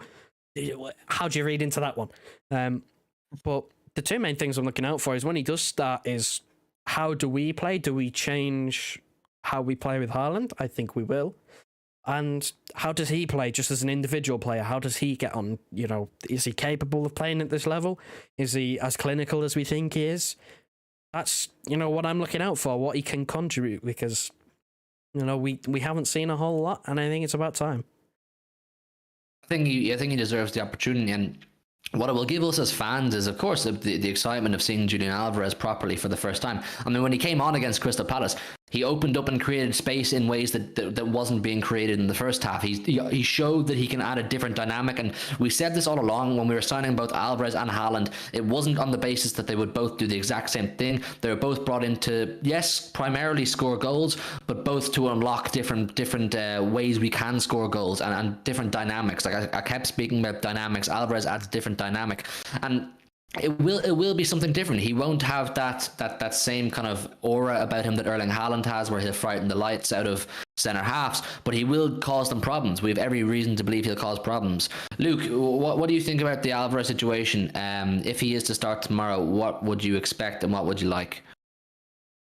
How do you read into that one? But the 2 main things I'm looking out for is when he does start is, how do we play? Do we change how we play with Haaland? I think we will. And how does he play just as an individual player? How does he get on? You know, is he capable of playing at this level? Is he as clinical as we think he is? That's, you know, what I'm looking out for, what he can contribute, because, you know, we haven't seen a whole lot, and I think it's about time. I think he deserves the opportunity, and what it will give us as fans is, of course, the excitement of seeing Julian Alvarez properly for the first time. I mean, when he came on against Crystal Palace, he opened up and created space in ways that wasn't being created in the first half. He showed that he can add a different dynamic, and we said this all along when we were signing both Alvarez and Haaland. It wasn't on the basis that they would both do the exact same thing. They were both brought in to, yes, primarily score goals, but both to unlock different ways we can score goals and different dynamics. Like I kept speaking about dynamics. Alvarez adds different dynamic, and it will be something different. He won't have that same kind of aura about him that Erling Haaland has, where he'll frighten the lights out of centre halves, but he will cause them problems. We have every reason to believe he'll cause problems. Luke, what do you think about the Alvarez situation? If he is to start tomorrow, what would you expect and what would you like?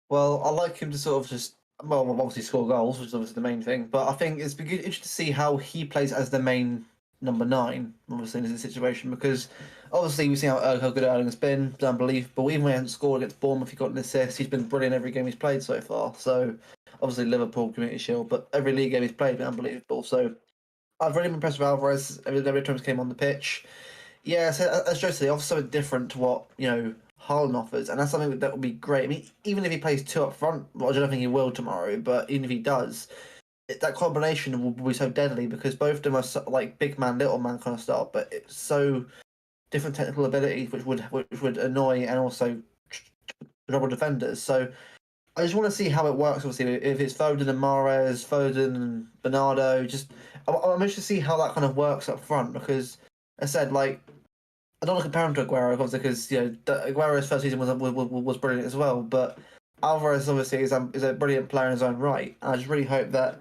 Well, I like him to sort of just, well, obviously score goals, which is obviously the main thing, but I think it's interesting to see how he plays as the main number 9, obviously, in this situation, because obviously we've seen how good Erling has been. It's unbelievable. Even when he hasn't scored against Bournemouth, he got an assist. He's been brilliant every game he's played so far. So obviously Liverpool, Community Shield, but every league game he's played has been unbelievable. So I've really been impressed with Alvarez every time he came on the pitch. Yeah, so as Joe said, he offers something different to what, you know, Haaland offers, and that's something that would be great. I mean, even if he plays 2 up front, well, I don't think he will tomorrow, but even if he does, that combination will be so deadly, because both of them are so, like big man, little man kind of style, but it's so different technical abilities, which would annoy and also double defenders. So I just want to see how it works. Obviously, if it's Foden and Mahrez, Foden and Bernardo, I'm interested to see how that kind of works up front because I said like I don't want to compare him to Aguero obviously because Aguero's first season was brilliant as well, but Alvarez obviously is a brilliant player in his own right. And I just really hope that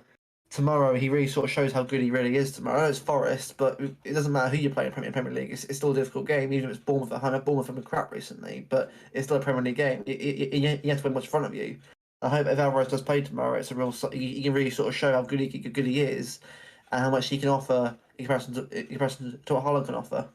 tomorrow he really sort of shows how good he really is tomorrow. I know it's Forest, but it doesn't matter who you play in Premier League. It's still a difficult game, even if it's Bournemouth at home. Bournemouth have been crap recently, but it's still a Premier League game. You have to win what's in front of you. I hope if Alvarez does play tomorrow, it's a real. He can really sort of show how good he is, and how much he can offer in comparison to what Haaland can offer.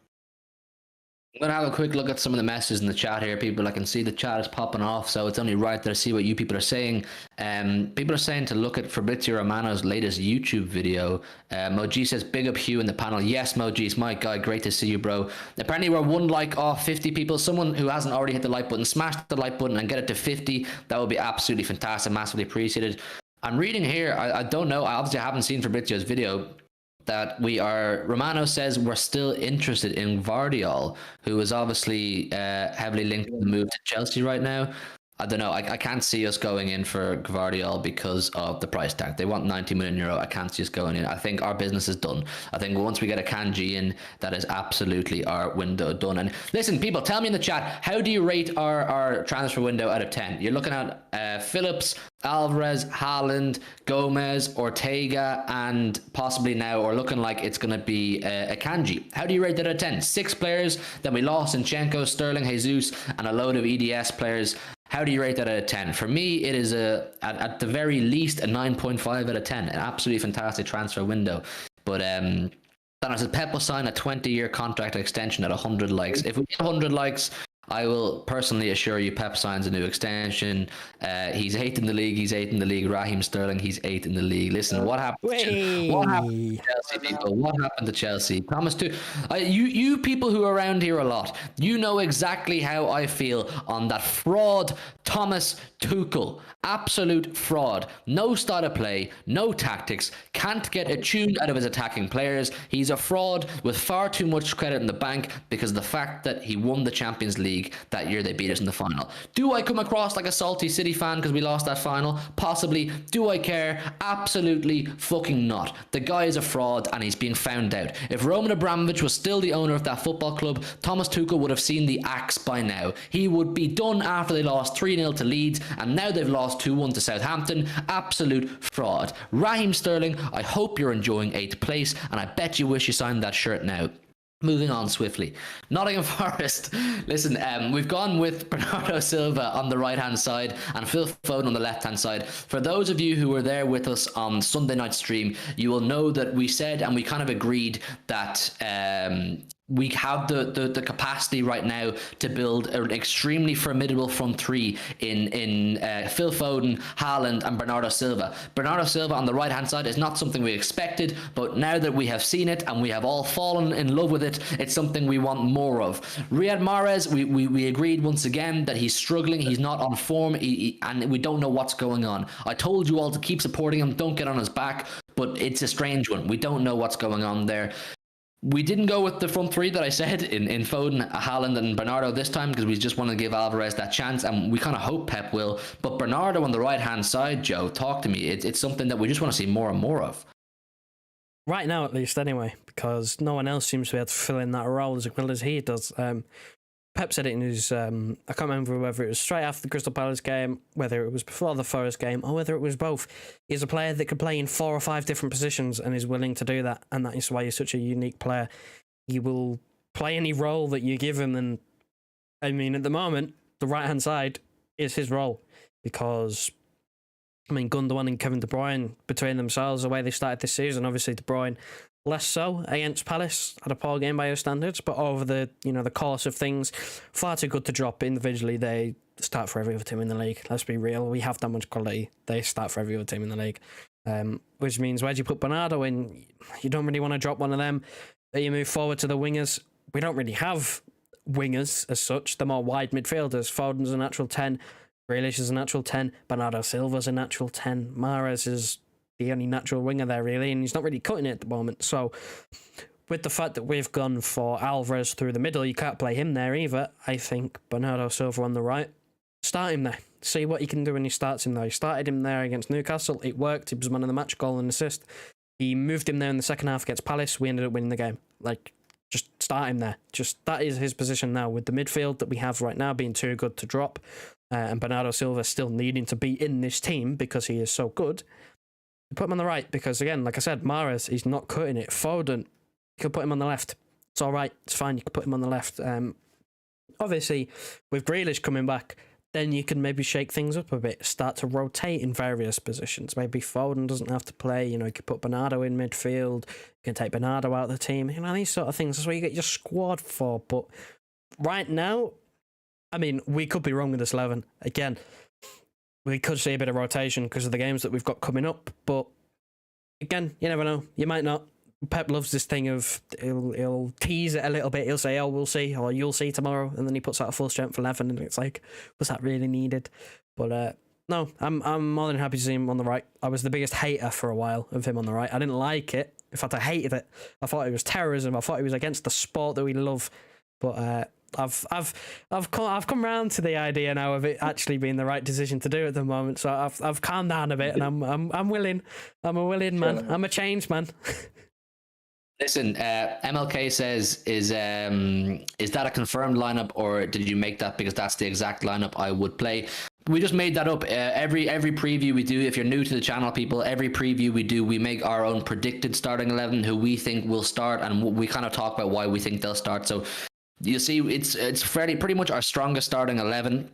I'm going to have a quick look at some of the messages in the chat here, people. I can see the chat is popping off, so it's only right that I see what you people are saying. People are saying to look at Fabrizio Romano's latest YouTube video. Moji says, big up Hugh in the panel. Yes, Moji, it's my guy. Great to see you, bro. Apparently, we're one like off 50 people. Someone who hasn't already hit the like button, smash the like button and get it to 50. That would be absolutely fantastic. Massively appreciated. I'm reading here. I don't know. I obviously haven't seen Fabrizio's video. That Romano says we're still interested in Gvardiol, who is obviously heavily linked to the move to Chelsea right now. I don't know. I can't see us going in for Gvardiol because of the price tag. They want 90 million euro. I can't see us going in. I think our business is done. I think once we get Akanji in, that is absolutely our window done. And listen, people, tell me in the chat, how do you rate our transfer window out of 10? You're looking at Phillips, Alvarez, Haaland, Gomez, Ortega, and possibly now, or looking like it's going to be Akanji. How do you rate that out of 10? 6 players. Then we lost Zinchenko, Sterling, Jesus, and a load of EDS players. How do you rate that out of 10? For me, it is at the very least a 9.5 out of 10. An absolutely fantastic transfer window. But Donna says Pep will sign a 20-year contract extension at 100 likes. If we get 100 likes, I will personally assure you Pep signs a new extension. He's 8th in the league. He's 8th in the league. Raheem Sterling, he's 8th in the league. Listen, what happened? What happened to Chelsea, people? What happened to Chelsea? Thomas, too. You people who are around here a lot, you know exactly how I feel on that fraud Thomas Tuchel. Absolute fraud. No style of play, no tactics, can't get a tune out of his attacking players. He's a fraud with far too much credit in the bank because of the fact that he won the Champions League that year they beat us in the final. Do I come across like a salty City fan because we lost that final? Possibly. Do I care? Absolutely fucking not. The guy is a fraud and he's being found out. If Roman Abramovich was still the owner of that football club, Thomas Tuchel would have seen the axe by now. He would be done after they lost 3-0 to Leeds and now they've lost 2-1 to Southampton. Absolute fraud. Raheem Sterling, I hope you're enjoying 8th place and I bet you wish you signed that shirt now. Moving on swiftly. Nottingham Forest. Listen, we've gone with Bernardo Silva on the right-hand side and Phil Foden on the left-hand side. For those of you who were there with us on Sunday night stream, you will know that we said and we kind of agreed that we have the capacity right now to build an extremely formidable front three in Phil Foden, Haaland and Bernardo Silva. Bernardo Silva on the right hand side is not something we expected, but now that we have seen it and we have all fallen in love with it, it's something we want more of. Riyad Mahrez, we agreed once again that he's struggling, he's not on form, and we don't know what's going on. I told you all to keep supporting him, don't get on his back, but it's a strange one. We don't know what's going on there. We didn't go with the front three that I said in Foden, Haaland and Bernardo this time because we just want to give Alvarez that chance and we kind of hope Pep will. But Bernardo on the right-hand side, Joe, talk to me. It's something that we just want to see more and more of. Right now, at least, anyway, because no one else seems to be able to fill in that role as well as he does. Pep said it in his, I can't remember whether it was straight after the Crystal Palace game, whether it was before the Forest game, or whether it was both. He's a player that can play in 4 or 5 different positions and is willing to do that, and that is why he's such a unique player. He will play any role that you give him, and I mean, at the moment, the right-hand side is his role, because, I mean, Gundogan and Kevin De Bruyne, between themselves, the way they started this season, obviously De Bruyne less so against Palace, had a poor game by your standards, but over the the course of things, far too good to drop individually. They start for every other team in the league. Let's be real, we have that much quality. They start for every other team in the league, which means where do you put Bernardo in? You don't really want to drop one of them. You move forward to the wingers. We don't really have wingers as such. They're more wide midfielders. Foden's a natural 10. Grealish is a natural 10. Bernardo Silva's a natural 10. Mahrez is the only natural winger there, really, and he's not really cutting it at the moment. So, with the fact that we've gone for Alvarez through the middle, you can't play him there either. I think Bernardo Silva on the right, Start him there. See what he can do when he starts him there. He started him there against Newcastle. It worked. He was man of the match, goal and assist. He moved him there in the second half against Palace. We ended up winning the game. Like, just start him there. Just that is his position now, with the midfield that we have right now being too good to drop, and Bernardo Silva still needing to be in this team because he is so good. You put him on the right because, again, like I said, Mahrez, he's not cutting it. Foden, you could put him on the left. It's all right. It's fine. You could put him on the left. Obviously, with Grealish coming back, then you can maybe shake things up a bit, start to rotate in various positions. Maybe Foden doesn't have to play. You know, you could put Bernardo in midfield. You can take Bernardo out of the team. You know, these sort of things. That's what you get your squad for. But right now, I mean, we could be wrong with this 11. Again, we could see a bit of rotation because of the games that we've got coming up. But again, you never know. You might not. Pep loves this thing of he'll tease it a little bit. He'll say, "Oh, we'll see," or "You'll see tomorrow," and then he puts out a full strength 11, and it's like, was that really needed? But no, I'm more than happy to see him on the right. I was the biggest hater for a while of him on the right. I didn't like it. In fact, I hated it. I thought it was terrorism. I thought it was against the sport that we love. But I've come round to the idea now of it actually being the right decision to do at the moment. So I've calmed down a bit, and I'm willing. I'm a willing man. I'm a changed man. Listen, MLK says, is that a confirmed lineup, or did you make that because that's the exact lineup I would play? We just made that up. Every preview we do, if you're new to the channel, people, every preview we do, we make our own predicted starting 11, who we think will start, and we kind of talk about why we think they'll start. So you see, it's pretty much our strongest starting 11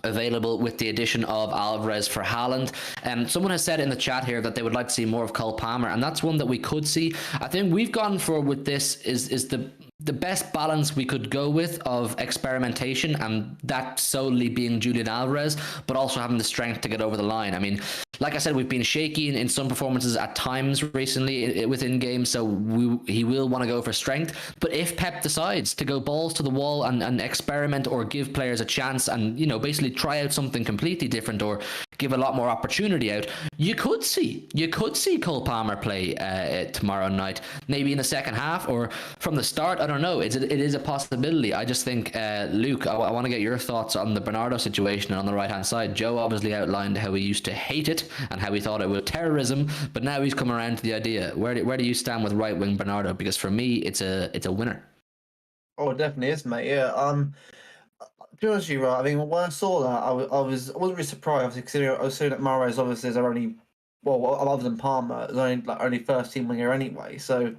available, with the addition of Alvarez for Haaland. And someone has said in the chat here that they would like to see more of Cole Palmer, and that's one that we could see. I think we've gone for with this is the best balance we could go with of experimentation, and that solely being Julian Alvarez, but also having the strength to get over the line. I mean, like I said, we've been shaky in some performances at times recently within games, so he will want to go for strength. But if Pep decides to go balls to the wall and experiment, or give players a chance and, you know, basically try out something completely different, or give a lot more opportunity out, you could see Cole Palmer play tomorrow night, maybe in the second half or from the start. I don't know. It is a possibility. I just think, Luke, I want to get your thoughts on the Bernardo situation on the right hand side. Joe obviously outlined how he used to hate it and how he thought it was terrorism, but now he's come around to the idea. Where do you stand with right wing Bernardo? Because for me, it's a winner. Oh, it definitely is, mate. Yeah. To be honest with you, right, I mean, when I saw that, I wasn't really surprised, obviously, considering I was seeing that Mahrez obviously is only, well, other than Palmer, is only first team winger anyway. So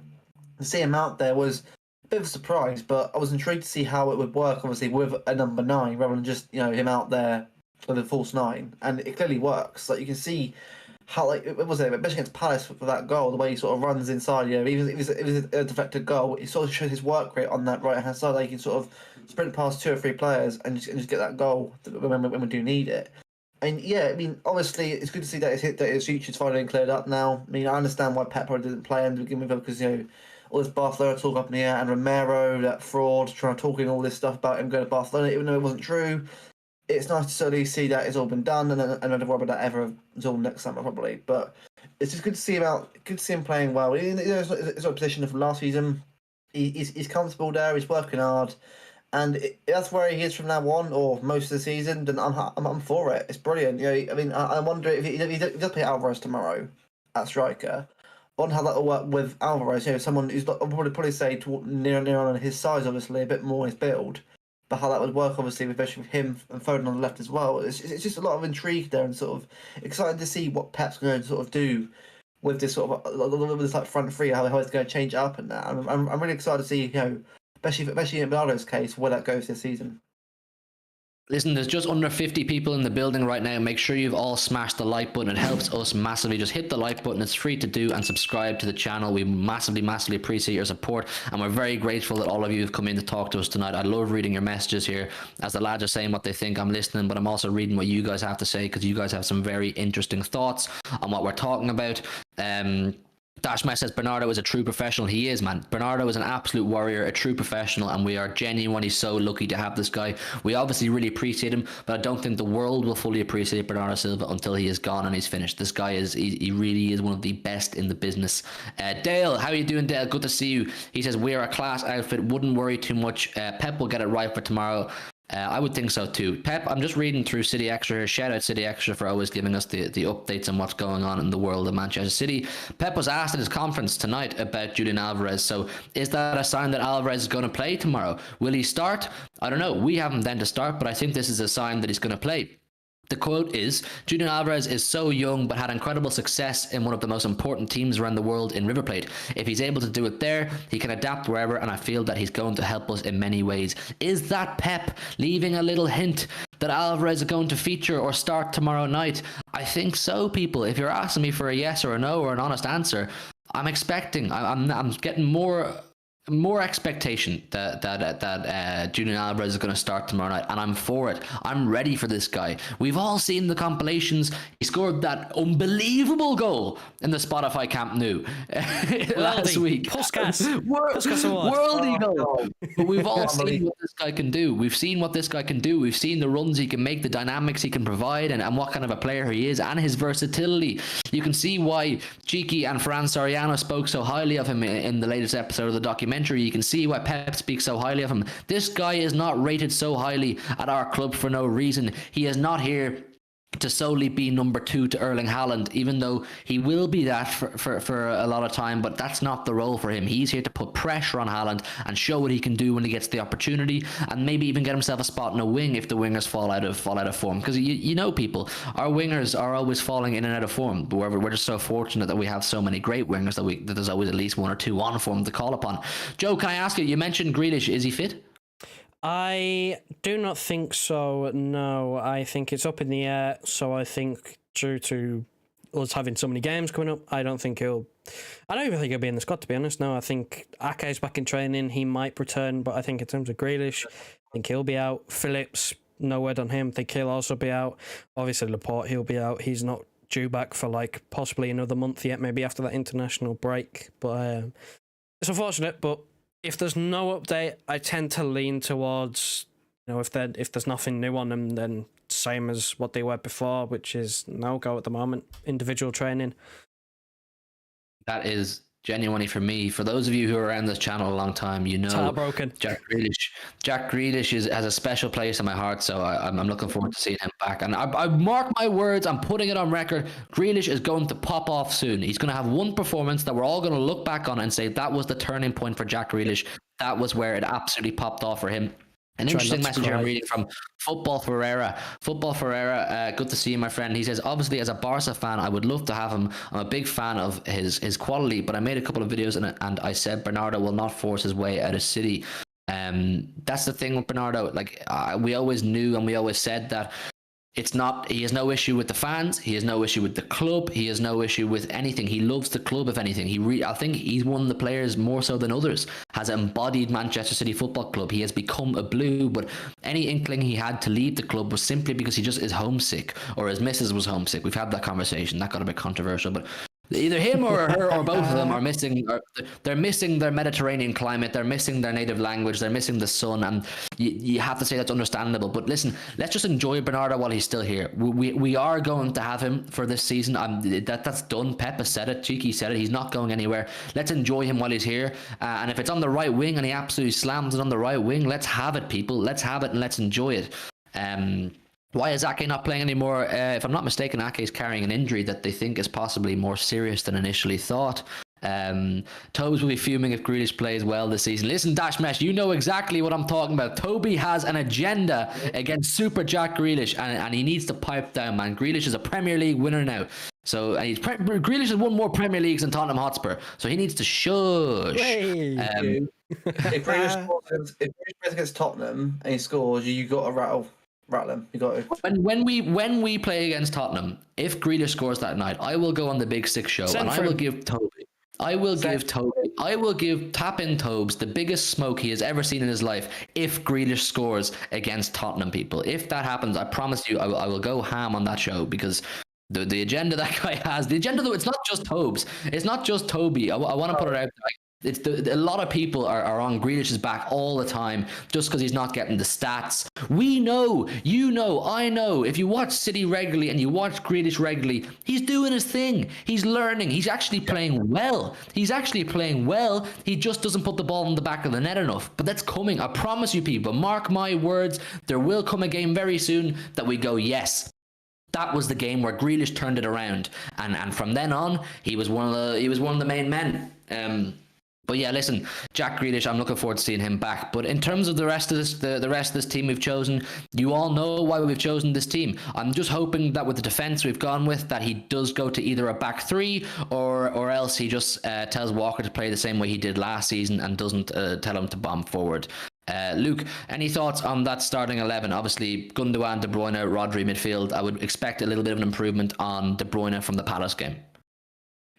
to see him out there was a bit of a surprise, but I was intrigued to see how it would work, obviously, with a number 9 rather than just, you know, him out there with a false 9, and it clearly works. Like, you can see how, like, it was especially against Palace for that goal, the way he sort of runs inside. You know, even if it was a deflected goal, it sort of shows his work rate on that right hand side. Like, he can sort of sprint past 2 or 3 players and just get that goal when we do need it. And yeah, I mean, obviously, it's good to see that his future's finally cleared up now. I mean, I understand why Pep probably didn't play him to begin with, because, you know, all this Barcelona talk up in the air, and Romero, that fraud, trying to talk in all this stuff about him going to Barcelona, even though it wasn't true. It's nice to certainly see that it's all been done, and I don't worry about that ever until next summer probably. But it's just good to see him out, good to see him playing well. You know, it's not a position from last season. He's comfortable there. He's working hard, and that's where he is from now on, or most of the season. Then I'm for it. It's brilliant. You know, I mean, I wonder if he does play Alvarez tomorrow at striker. I wonder how that will work with Alvarez. You know, someone who's I'll probably say near on his size, obviously a bit more his build. But how that would work, obviously, especially with him and Foden on the left as well. It's just a lot of intrigue there, and sort of excited to see what Pep's going to sort of do with this sort of this like front three, how it's going to change it up and that. I'm really excited to see, you know, especially in Bernardo's case, where that goes this season. Listen, there's just under 50 people in the building right now. Make sure you've all smashed the like button. It helps us massively. Just hit the like button. It's free to do, and subscribe to the channel. We massively appreciate your support, and we're very grateful that all of you have come in to talk to us tonight. I love reading your messages here. As the lads are saying what they think, I'm listening, but I'm also reading what you guys have to say, because you guys have some very interesting thoughts on what we're talking about. Dashmesh says Bernardo is a true professional. He is, man. Bernardo is an absolute warrior, a true professional, and we are genuinely so lucky to have this guy. We obviously really appreciate him, but I don't think the world will fully appreciate Bernardo Silva until he is gone and he's finished. This guy he really is one of the best in the business. Dale, how are you doing, Dale? Good to see you. He says, we're a class outfit. Wouldn't worry too much. Pep will get it right for tomorrow. I would think so too. Pep, I'm just reading through City Extra here. Shout out City Extra for always giving us the updates on what's going on in the world of Manchester City. Pep was asked at his conference tonight about Julian Alvarez. So is that a sign that Alvarez is going to play tomorrow? Will he start? I don't know. We haven't then to start, but I think this is a sign that he's going to play. The quote is, Julian Alvarez is so young but had incredible success in one of the most important teams around the world in River Plate. If he's able to do it there, he can adapt wherever, and I feel that he's going to help us in many ways. Is that Pep leaving a little hint that Alvarez is going to feature or start tomorrow night? I think so, people. If you're asking me for a yes or a no or an honest answer, I'm expecting, I'm getting more expectation that Julian Alvarez is going to start tomorrow night, and I'm for it. I'm ready for this guy. We've all seen the compilations. He scored that unbelievable goal in the Spotify Camp Nou last week. Puskas Worldy goal. But we've all seen what this guy can do. We've seen what this guy can do. We've seen the runs he can make, the dynamics he can provide, and what kind of a player he is, and his versatility. You can see why Cheeky and Fran Soriano spoke so highly of him in the latest episode of the documentary. You can see why Pep speaks so highly of him. This guy is not rated so highly at our club for no reason. He is not here to solely be number 2 to Erling Haaland, even though he will be that for a lot of time, but that's not the role for him. He's here to put pressure on Haaland and show what he can do when he gets the opportunity, and maybe even get himself a spot in a wing if the wingers fall out of form. Because you know, people, our wingers are always falling in and out of form, but we're just so fortunate that we have so many great wingers that there's always at least 1 or 2 on form to call upon. Joe, can I ask you mentioned Grealish, is he fit? I do not think so, no. I think it's up in the air, so I think due to us having so many games coming up, I don't even think he'll be in the squad, to be honest. No, I think Ake's back in training, he might return, but I think in terms of Grealish, I think he'll be out. Phillips, no word on him, I think he'll also be out. Obviously Laporte, he'll be out. He's not due back for like possibly another month yet, maybe after that international break, but it's unfortunate. But if there's no update, I tend to lean towards, if there's nothing new on them, then same as what they were before, which is no go at the moment, individual training. That is genuinely for me. For those of you who are around this channel a long time, you know heartbroken. Jack Grealish has a special place in my heart, so I'm looking forward to seeing him back. And I mark my words, I'm putting it on record, Grealish is going to pop off soon. He's going to have one performance that we're all going to look back on and say that was the turning point for Jack Grealish. That was where it absolutely popped off for him. An interesting message I'm reading from Football Ferreira. Good to see you, my friend. He says, obviously, as a Barca fan, I would love to have him. I'm a big fan of his quality, but I made a couple of videos and I said Bernardo will not force his way out of City. That's the thing with Bernardo. Like, we always knew and we always said that he has no issue with the fans. He has no issue with the club. He has no issue with anything. He loves the club, if anything. I think he's one of the players more so than others, has embodied Manchester City Football Club. He has become a blue, but any inkling he had to leave the club was simply because he just is homesick, or his missus was homesick. We've had that conversation. That got a bit controversial, but either him or her or both of them are missing. They're missing their Mediterranean climate. They're missing their native language. They're missing the sun, and you have to say that's understandable. But listen, let's just enjoy Bernardo while he's still here. We are going to have him for this season. That's done. Pep has said it. Cheeky said it. He's not going anywhere. Let's enjoy him while he's here. And if it's on the right wing and he absolutely slams it on the right wing, let's have it, people. Let's have it and let's enjoy it. Why is Ake not playing anymore? If I'm not mistaken, Ake is carrying an injury that they think is possibly more serious than initially thought. Tobes will be fuming if Grealish plays well this season. Listen, Dashmesh, you know exactly what I'm talking about. Toby has an agenda against Super Jack Grealish, and he needs to pipe down, man. Grealish is a Premier League winner now. So Grealish has won more Premier Leagues than Tottenham Hotspur, so he needs to shush. If Grealish plays against Tottenham and he scores, you got to rattle him. You got to. When we play against Tottenham, if Grealish scores that night, I will go on the Big Six show and I will give Toby. I will give Tap-In Tobes the biggest smoke he has ever seen in his life if Grealish scores against Tottenham, people. If that happens, I promise you, I will go ham on that show, because the agenda that guy has, the agenda, though, it's not just Tobes. It's not just Toby. I want to put it out there. A lot of people are on Grealish's back all the time just because he's not getting the stats. We know, you know, I know. If you watch City regularly and you watch Grealish regularly, he's doing his thing. He's learning. He's actually playing well. He's actually playing well. He just doesn't put the ball in the back of the net enough. But that's coming. I promise you, people. Mark my words. There will come a game very soon that we go, yes. That was the game where Grealish turned it around, and from then on, he was one of the main men. But yeah, listen, Jack Grealish, I'm looking forward to seeing him back. But in terms of the rest of this, the rest of this team we've chosen, you all know why we've chosen this team. I'm just hoping that with the defense we've gone with, that he does go to either a back three or else he just tells Walker to play the same way he did last season and doesn't tell him to bomb forward. Luke, any thoughts on that starting 11? Obviously, Gundogan, De Bruyne, Rodri midfield. I would expect a little bit of an improvement on De Bruyne from the Palace game.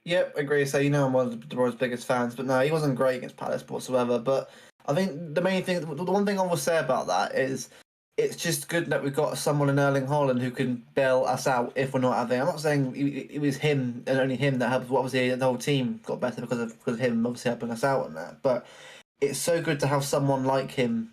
Yep, agree. So I'm one of De Bruyne's biggest fans, but no, he wasn't great against Palace whatsoever. But I think the main thing, the one thing I will say about that is it's just good that we've got someone in Erling Haaland who can bail us out if we're not having. I'm not saying it was him and only him that helped. Obviously, the whole team got better because of him obviously helping us out on that. But it's so good to have someone like him,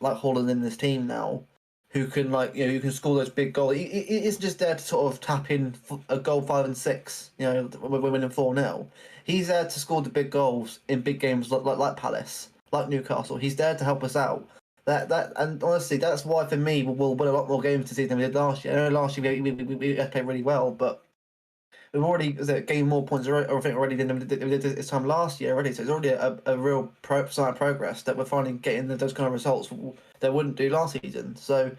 like Haaland in this team now, who can who can score those big goals. He isn't just there to sort of tap in a goal 5 and 6. We're winning 4-0. He's there to score the big goals in big games like Palace, like Newcastle. He's there to help us out. And honestly, that's why for me we'll win a lot more games this season than we did last year. I know last year we played really well, but we've already gained more points already than we did this time last year already. So it's already a real sign of progress that we're finally getting those kind of results that wouldn't do last season. So,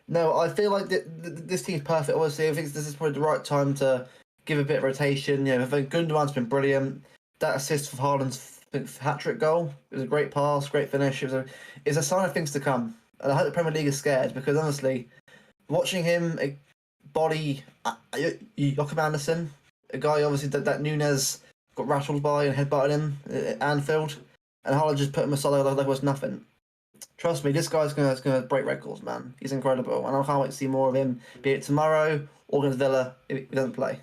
no, I feel like this team's perfect. Obviously, I think this is probably the right time to give a bit of rotation. I think Gundogan's been brilliant. That assist for Haaland's hat-trick goal, it was a great pass, great finish. It's a sign of things to come. And I hope the Premier League is scared because, honestly, watching him body Joachim Andersen, a guy obviously that Nunez got rattled by and headbutted him at Anfield, and Haaland just put him aside like it was nothing. Trust me, this guy's gonna break records, man. He's incredible, and I can't wait to see more of him, be it tomorrow or against Villa if he doesn't play.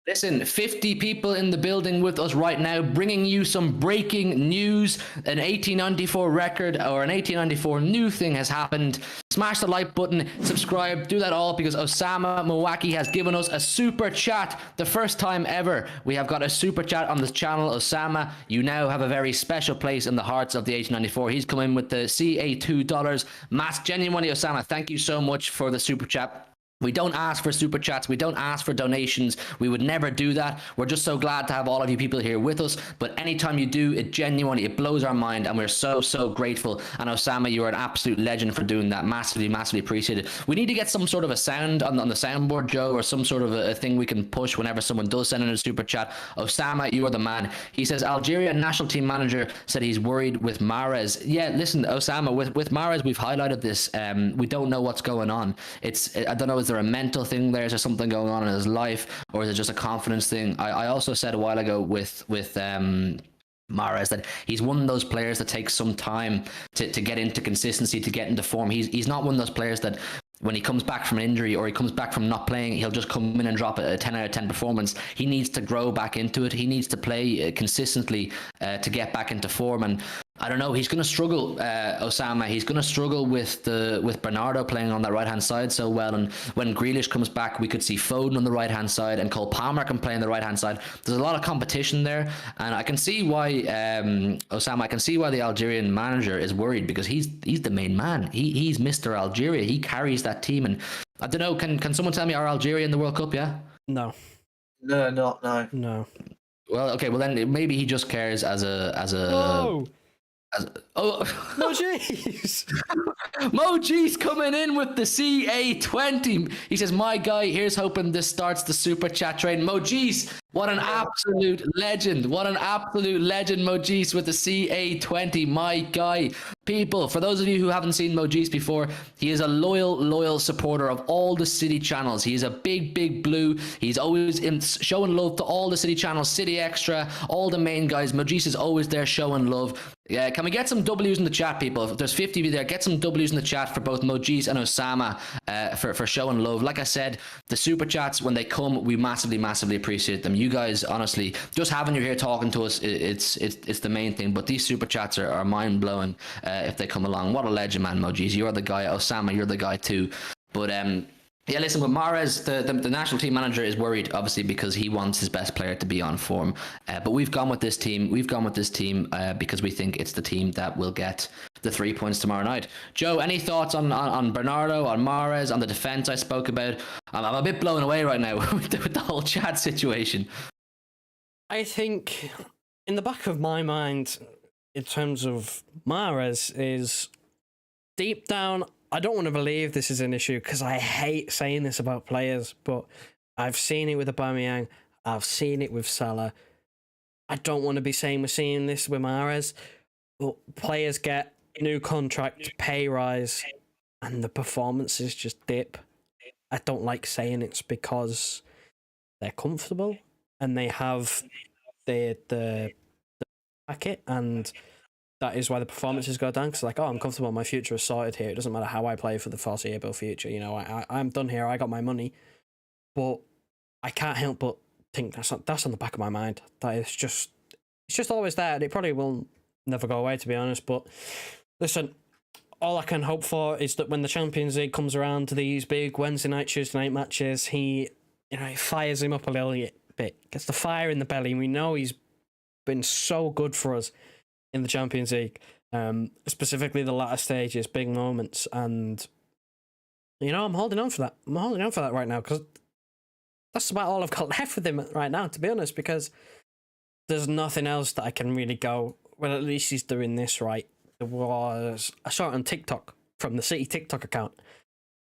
Listen, 50 people in the building with us right now, bringing you some breaking news. An 1894 record or an 1894 new thing has happened. Smash the like button, subscribe, do that all because Osama Mawaki has given us a super chat. The first time ever we have got a super chat on this channel. Osama, you now have a very special place in the hearts of the 1894. He's come in with the CA$2. Mass, genuinely, Osama, thank you so much for the super chat. We don't ask for super chats. We don't ask for donations. We would never do that. We're just so glad to have all of you people here with us. But anytime you do, it genuinely, it blows our mind. And we're so, so grateful. And Osama, you're an absolute legend for doing that. Massively, massively appreciated. We need to get some sort of a sound on the soundboard, Joe, or some sort of a thing we can push whenever someone does send in a super chat. Osama, you are the man. He says, Algeria national team manager said he's worried with Mahrez. Yeah, listen, Osama, with Mahrez, we've highlighted this. We don't know what's going on. I don't know, is there a mental thing there? Is there something going on in his life, or is it just a confidence thing? I also said a while ago with Mahrez that he's one of those players that takes some time to get into consistency, to get into form. He's not one of those players that when he comes back from an injury or he comes back from not playing, he'll just come in and drop a 10 out of 10 performance. He needs to grow back into it. He needs to play consistently to get back into form. And I don't know, he's going to struggle, Osama. He's going to struggle with Bernardo playing on that right-hand side so well. And when Grealish comes back, we could see Foden on the right-hand side and Cole Palmer can play on the right-hand side. There's a lot of competition there. And I can see why, Osama, I can see why the Algerian manager is worried because he's the main man. He's Mr. Algeria. He carries that team. And I don't know, can someone tell me, are Algeria in the World Cup, yeah? No. No. Well, okay, well then maybe he just cares as a... No! Mojeez! Mojeez coming in with the CA20. He says, my guy, here's hoping this starts the super chat train. Mojeez, what an absolute legend. What an absolute legend, Mojeez, with the CA20. My guy. People, for those of you who haven't seen Mojis before, he is a loyal supporter of all the City channels. He is a big blue. He's always showing love to all the City channels, City Extra, all the main guys. Mojis is always there showing love. Yeah, can we get some W's in the chat, people? If there's 50 of you there, get some W's in the chat for both Mojis and Osama for showing love. Like I said, the super chats, when they come, we massively appreciate them. You guys, honestly, just having you here talking to us, it's the main thing. But these super chats are mind-blowing if they come along. What a legend, man, Mojis. You're the guy. Osama, you're the guy too. But yeah, listen, with Mahrez, the national team manager is worried, obviously, because he wants his best player to be on form. But we've gone with this team. Because we think it's the team that will get the 3 points tomorrow night. Joe, any thoughts on Bernardo, on Mahrez, on the defence I spoke about? I'm a bit blown away right now with the whole chat situation. I think in the back of my mind, in terms of Mahrez, is deep down, I don't want to believe this is an issue because I hate saying this about players, but I've seen it with Aubameyang. I've seen it with Salah. I don't want to be saying we're seeing this with Mahrez, but players get new contract, pay rise, and the performances just dip. I don't like saying it's because they're comfortable and they have the packet, and that is why the performances go down. Because like, oh, I'm comfortable, my future is sorted here. It doesn't matter how I play for the foreseeable future. You know, I'm done here. I got my money, but I can't help but think that's on the back of my mind. That is just, it's just always there, and it probably will never go away, to be honest. But listen, all I can hope for is that when the Champions League comes around to these big Wednesday night, Tuesday night matches, he fires him up a little bit, gets the fire in the belly. We know he's been so good for us in the Champions League, specifically the latter stages, big moments, and I'm holding on for that. I'm holding on for that right now because that's about all I've got left with him right now, to be honest, because there's nothing else that I can really go, well, at least he's doing this right. I saw it on TikTok from the City TikTok account.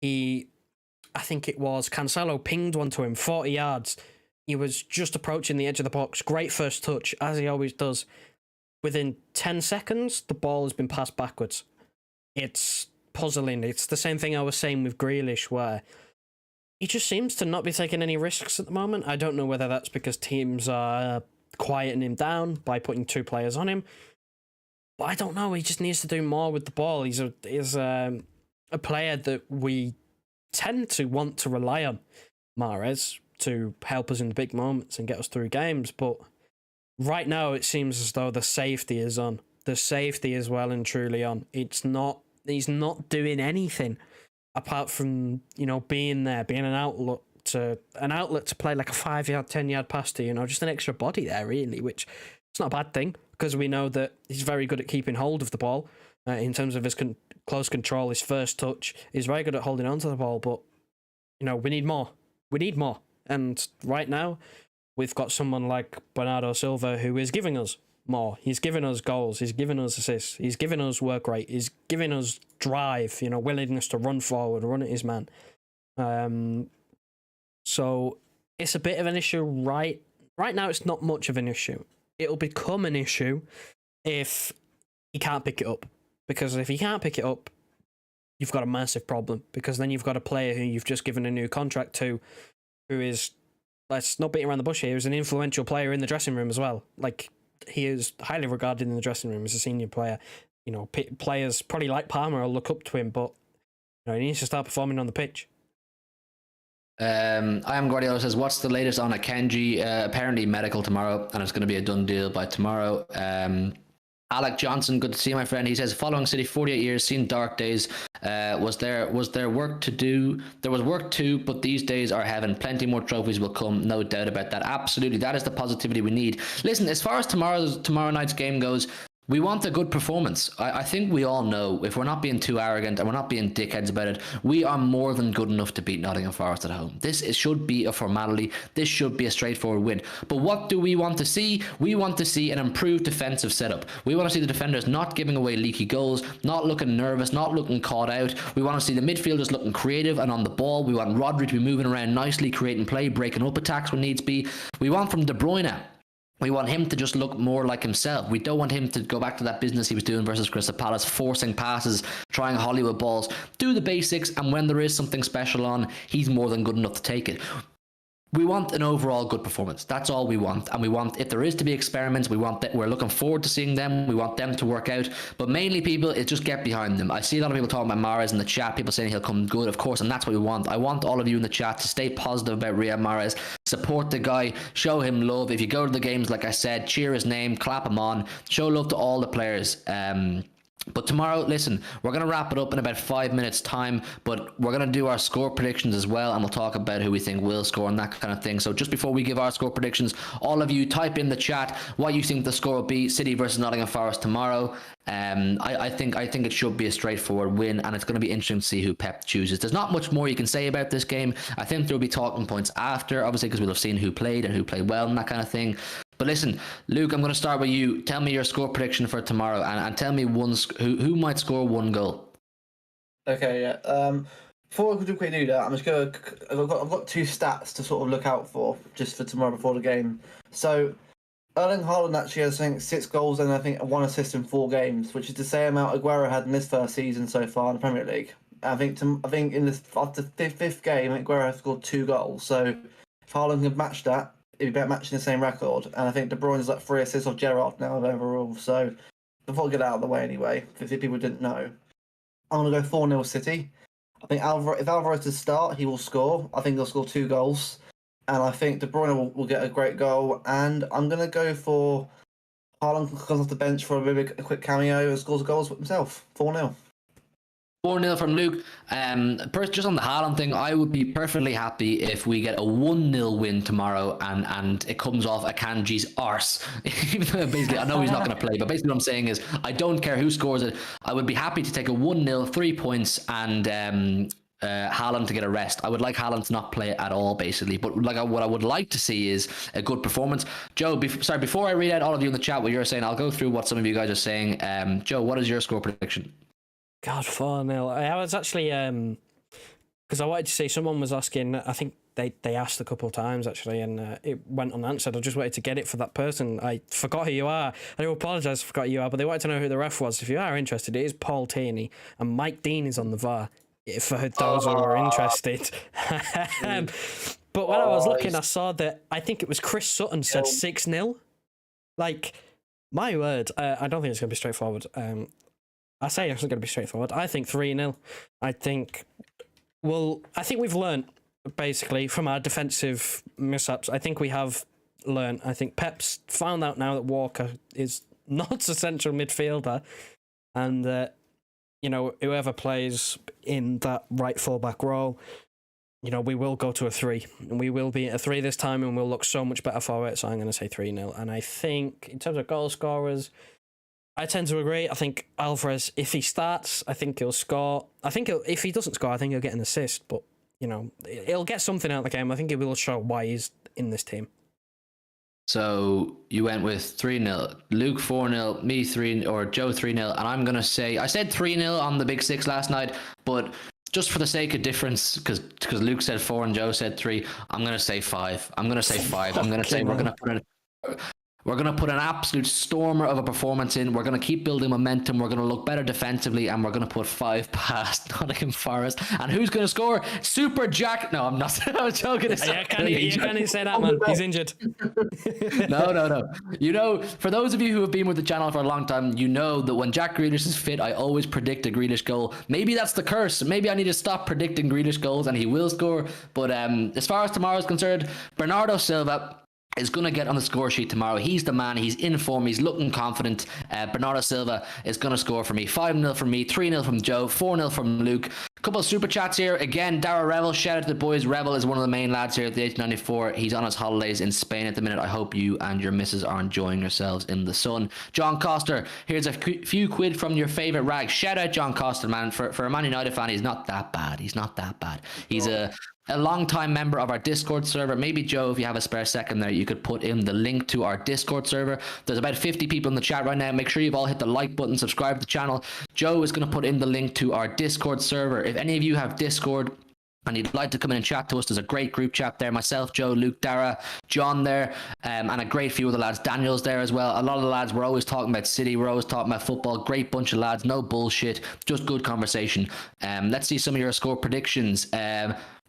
I think it was Cancelo pinged one to him, 40 yards. He was just approaching the edge of the box. Great first touch, as he always does. Within 10 seconds, the ball has been passed backwards. It's puzzling. It's the same thing I was saying with Grealish, where he just seems to not be taking any risks at the moment. I don't know whether that's because teams are quieting him down by putting two players on him. But I don't know. He just needs to do more with the ball. He's a player that we tend to want to rely on, Mahrez, to help us in the big moments and get us through games. But right now, it seems as though the safety is on. The safety is well and truly on. He's not doing anything apart from, being there, being an outlet to play like a 5-yard, 10-yard pass to, just an extra body there, really, which it's not a bad thing because we know that he's very good at keeping hold of the ball in terms of his close control, his first touch. He's very good at holding on to the ball, but, we need more. We need more. And right now, we've got someone like Bernardo Silva who is giving us more. He's giving us goals. He's giving us assists. He's giving us work rate. He's giving us drive, willingness to run forward, run at his man. So it's a bit of an issue right now. It's not much of an issue. It'll become an issue if he can't pick it up. Because if he can't pick it up, you've got a massive problem. Because then you've got a player who you've just given a new contract to, who is, let's not beat around the bush here, is an influential player in the dressing room as well. Like, he is highly regarded in the dressing room as a senior player. Players probably like Palmer will look up to him, but he needs to start performing on the pitch. I am Guardiola says, what's the latest on Akanji? Apparently medical tomorrow, and it's going to be a done deal by tomorrow. Alec Johnson, good to see you, my friend. He says, following City 48 years, seen dark days. Was there work to do? There was work too, but these days are heaven. Plenty more trophies will come, no doubt about that. Absolutely, that is the positivity we need. Listen, as far as tomorrow night's game goes, we want a good performance. I think we all know, if we're not being too arrogant and we're not being dickheads about it, we are more than good enough to beat Nottingham Forest at home. This should be a formality. This should be a straightforward win. But what do we want to see? We want to see an improved defensive setup. We want to see the defenders not giving away leaky goals, not looking nervous, not looking caught out. We want to see the midfielders looking creative and on the ball. We want Rodri to be moving around nicely, creating play, breaking up attacks when needs be. We want from De Bruyne We want him to just look more like himself. We don't want him to go back to that business he was doing versus Crystal Palace, forcing passes, trying Hollywood balls. Do the basics, and when there is something special on, he's more than good enough to take it. We want an overall good performance. That's all we want. And we want, if there is to be experiments, we're looking forward to seeing them. We want them to work out. But mainly, people, it's just get behind them. I see a lot of people talking about Mahrez in the chat, people saying he'll come good, of course, and that's what we want. I want all of you in the chat to stay positive about Riyad Mahrez. Support the guy, show him love. If you go to the games, like I said, cheer his name, clap him on, show love to all the players. But tomorrow, listen, we're going to wrap it up in about 5 minutes time, but we're going to do our score predictions as well, and we'll talk about who we think will score and that kind of thing. So just before we give our score predictions, all of you type in the chat what you think the score will be. City versus Nottingham Forest tomorrow. I think it should be a straightforward win, and it's going to be interesting to see who Pep chooses. There's not much more you can say about this game. I think there'll be talking points after, obviously, because we'll have seen who played and who played well and that kind of thing. But listen, Luke, I'm going to start with you. Tell me your score prediction for tomorrow, and tell me who might score one goal. Okay, yeah. Before I quickly do that, I'm just going to. I've got 2 stats to sort of look out for just for tomorrow before the game. So, Erling Haaland actually has, I think, 6 goals and I think 1 assist in 4 games, which is the same amount Aguero had in his first season so far in the Premier League. I think in this after the 5th game, Aguero has scored 2 goals. So, if Haaland could match that, it'd be about matching the same record. And I think De Bruyne is like 3 assists of Gerrard now overall. So, before I get out of the way anyway, if people didn't know, I'm going to go 4-0 City. I think if Alvarez does start, he will score. I think he'll score 2 goals. And I think De Bruyne will get a great goal. And I'm going to go for Haaland comes off the bench for a quick cameo and scores goals with himself. 4-0. 4-0 from Luke. Just on the Haaland thing, I would be perfectly happy if we get a 1-0 win tomorrow and it comes off Akanji's arse. Even though basically, I know he's not going to play, but basically what I'm saying is I don't care who scores it. I would be happy to take a 1-0, 3 points, and Haaland to get a rest. I would like Haaland to not play at all, basically. But what I would like to see is a good performance. Joe, before I read out all of you in the chat what you're saying, I'll go through what some of you guys are saying. Joe, what is your score prediction? God, 4-0. I was actually because I wanted to say someone was asking. I think they asked a couple of times actually, and it went unanswered. I just wanted to get it for that person. I forgot who you are. I do apologise. I forgot who you are, but they wanted to know who the ref was. If you are interested, it is Paul Tierney, and Mike Dean is on the VAR. For those who are interested. But when I was looking, I saw that I think it was Chris Sutton said 6-0. Like, my word, I don't think it's going to be straightforward. I say it's not going to be straightforward. I think 3-0. I think we've learned basically from our defensive mishaps. I think we have learned. I think Pep's found out now that Walker is not a central midfielder, and whoever plays in that right full-back role, we will go to a 3. And we will be at a 3 this time, and we'll look so much better for it. So I'm going to say 3-0. And I think, in terms of goal scorers, I tend to agree. I think Alvarez, if he starts, I think he'll score. I think if he doesn't score, I think he'll get an assist. But, he'll get something out of the game. I think it will show why he's in this team. So you went with 3-0, Luke 4-0, me 3, or Joe 3-0, and I'm going to say, I said 3-0 on the Big Six last night, but just for the sake of difference, because Luke said 4 and Joe said 3, I'm going to say 5. I'm going to say 5. I'm going to say we're going to put an absolute stormer of a performance in. We're going to keep building momentum. We're going to look better defensively, and we're going to put 5 past Nottingham Forest. And who's going to score? Super Jack. No, I'm not. I was joking. You can't say that, man. He's injured. No. For those of you who have been with the channel for a long time, you know that when Jack Grealish is fit, I always predict a Grealish goal. Maybe that's the curse. Maybe I need to stop predicting Grealish goals, and he will score. But as far as tomorrow is concerned, Bernardo Silva is going to get on the score sheet tomorrow. He's the man. He's in form. He's looking confident. Bernardo Silva is going to score for me. 5-0 from me, 3-0 from Joe, 4-0 from Luke. A couple of super chats here. Again, Dara Revel, shout out to the boys. Revel is one of the main lads here at the Age 94. He's on his holidays in Spain at the minute. I hope you and your missus are enjoying yourselves in the sun. John Coster, here's a few quid from your favourite rag. Shout out John Coster, man. For a Man United fan, he's not that bad. He's a long-time member of our Discord server. Maybe, Joe, if you have a spare second there, you could put in the link to our Discord server. There's about 50 people in the chat right now. Make sure you've all hit the like button, subscribe to the channel. Joe is going to put in the link to our Discord server. If any of you have Discord, and you'd like to come in and chat to us, there's a great group chat there. Myself, Joe, Luke, Dara, John there, and a great few of the lads. Daniel's there as well. A lot of the lads, we're always talking about City, we're always talking about football. Great bunch of lads, no bullshit, just good conversation. Let's see some of your score predictions.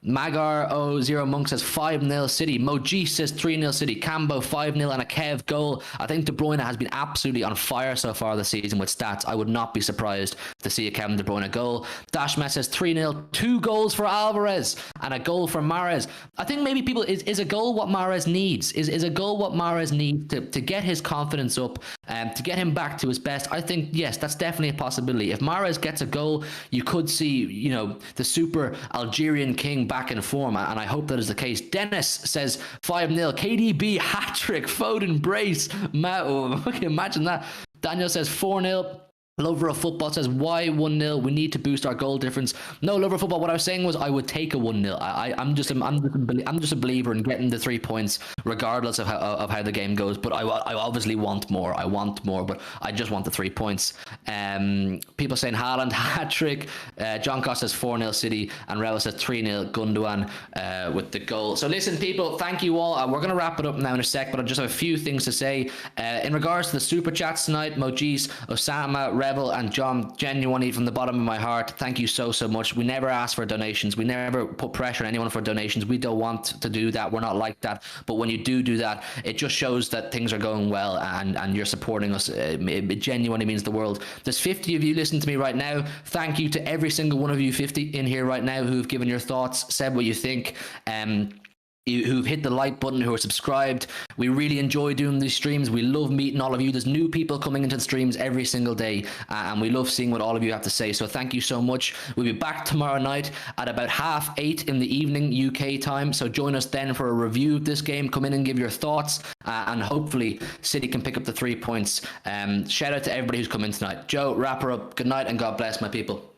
Magar 0 Monk says 5-0 City. Moji says 3-0 City. Cambo 5-0 and a Kev goal. I think De Bruyne has been absolutely on fire so far this season with stats. I would not be surprised to see a Kevin De Bruyne goal. Dashmat says 3-0. 2 goals for Alvarez and a goal for Mahrez. I think maybe people, is a goal what Mahrez needs? Is a goal what Mahrez needs to get his confidence up, to get him back to his best? I think, yes, that's definitely a possibility. If Mahrez gets a goal, you could see, you know, the super Algerian king back in form, and I hope that is the case. Dennis says 5-0. KDB hat-trick. Foden brace. Imagine that. Daniel says 4-0. Lover of Football says, why 1-0? We need to boost our goal difference. No, Lover of Football, what I was saying was I would take a 1-0. I'm just a believer in getting the 3 points regardless of how the game goes, but I obviously want more. I want more, but I just want the 3 points. People saying Haaland hat-trick. John Cost says 4-0 City, and Reva says 3-0 Gundogan with the goal. So listen, people, thank you all. We're going to wrap it up now in a sec, but I just have a few things to say. In regards to the super chats tonight, Mojis, Osama, Rebel, and John, genuinely from the bottom of my heart, thank you so much. We never ask for donations. We never put pressure on anyone for donations. We don't want to do that. We're not like that. But when you do that, it just shows that things are going well, and you're supporting us. It genuinely means the world. There's 50 of you listening to me right now. Thank you to every single one of you 50 in here right now who've given your thoughts, said what you think, who've hit the like button, who are subscribed. We really enjoy doing these streams. We love meeting all of you. There's new people coming into the streams every single day, and we love seeing what all of you have to say. So thank you so much. We'll be back tomorrow night at about 8:30 in the evening UK time, so join us then for a review of this game. Come in and give your thoughts, and hopefully City can pick up the 3 points. Shout out to everybody who's come in tonight. Joe, wrap her up. Good night and God bless, my people.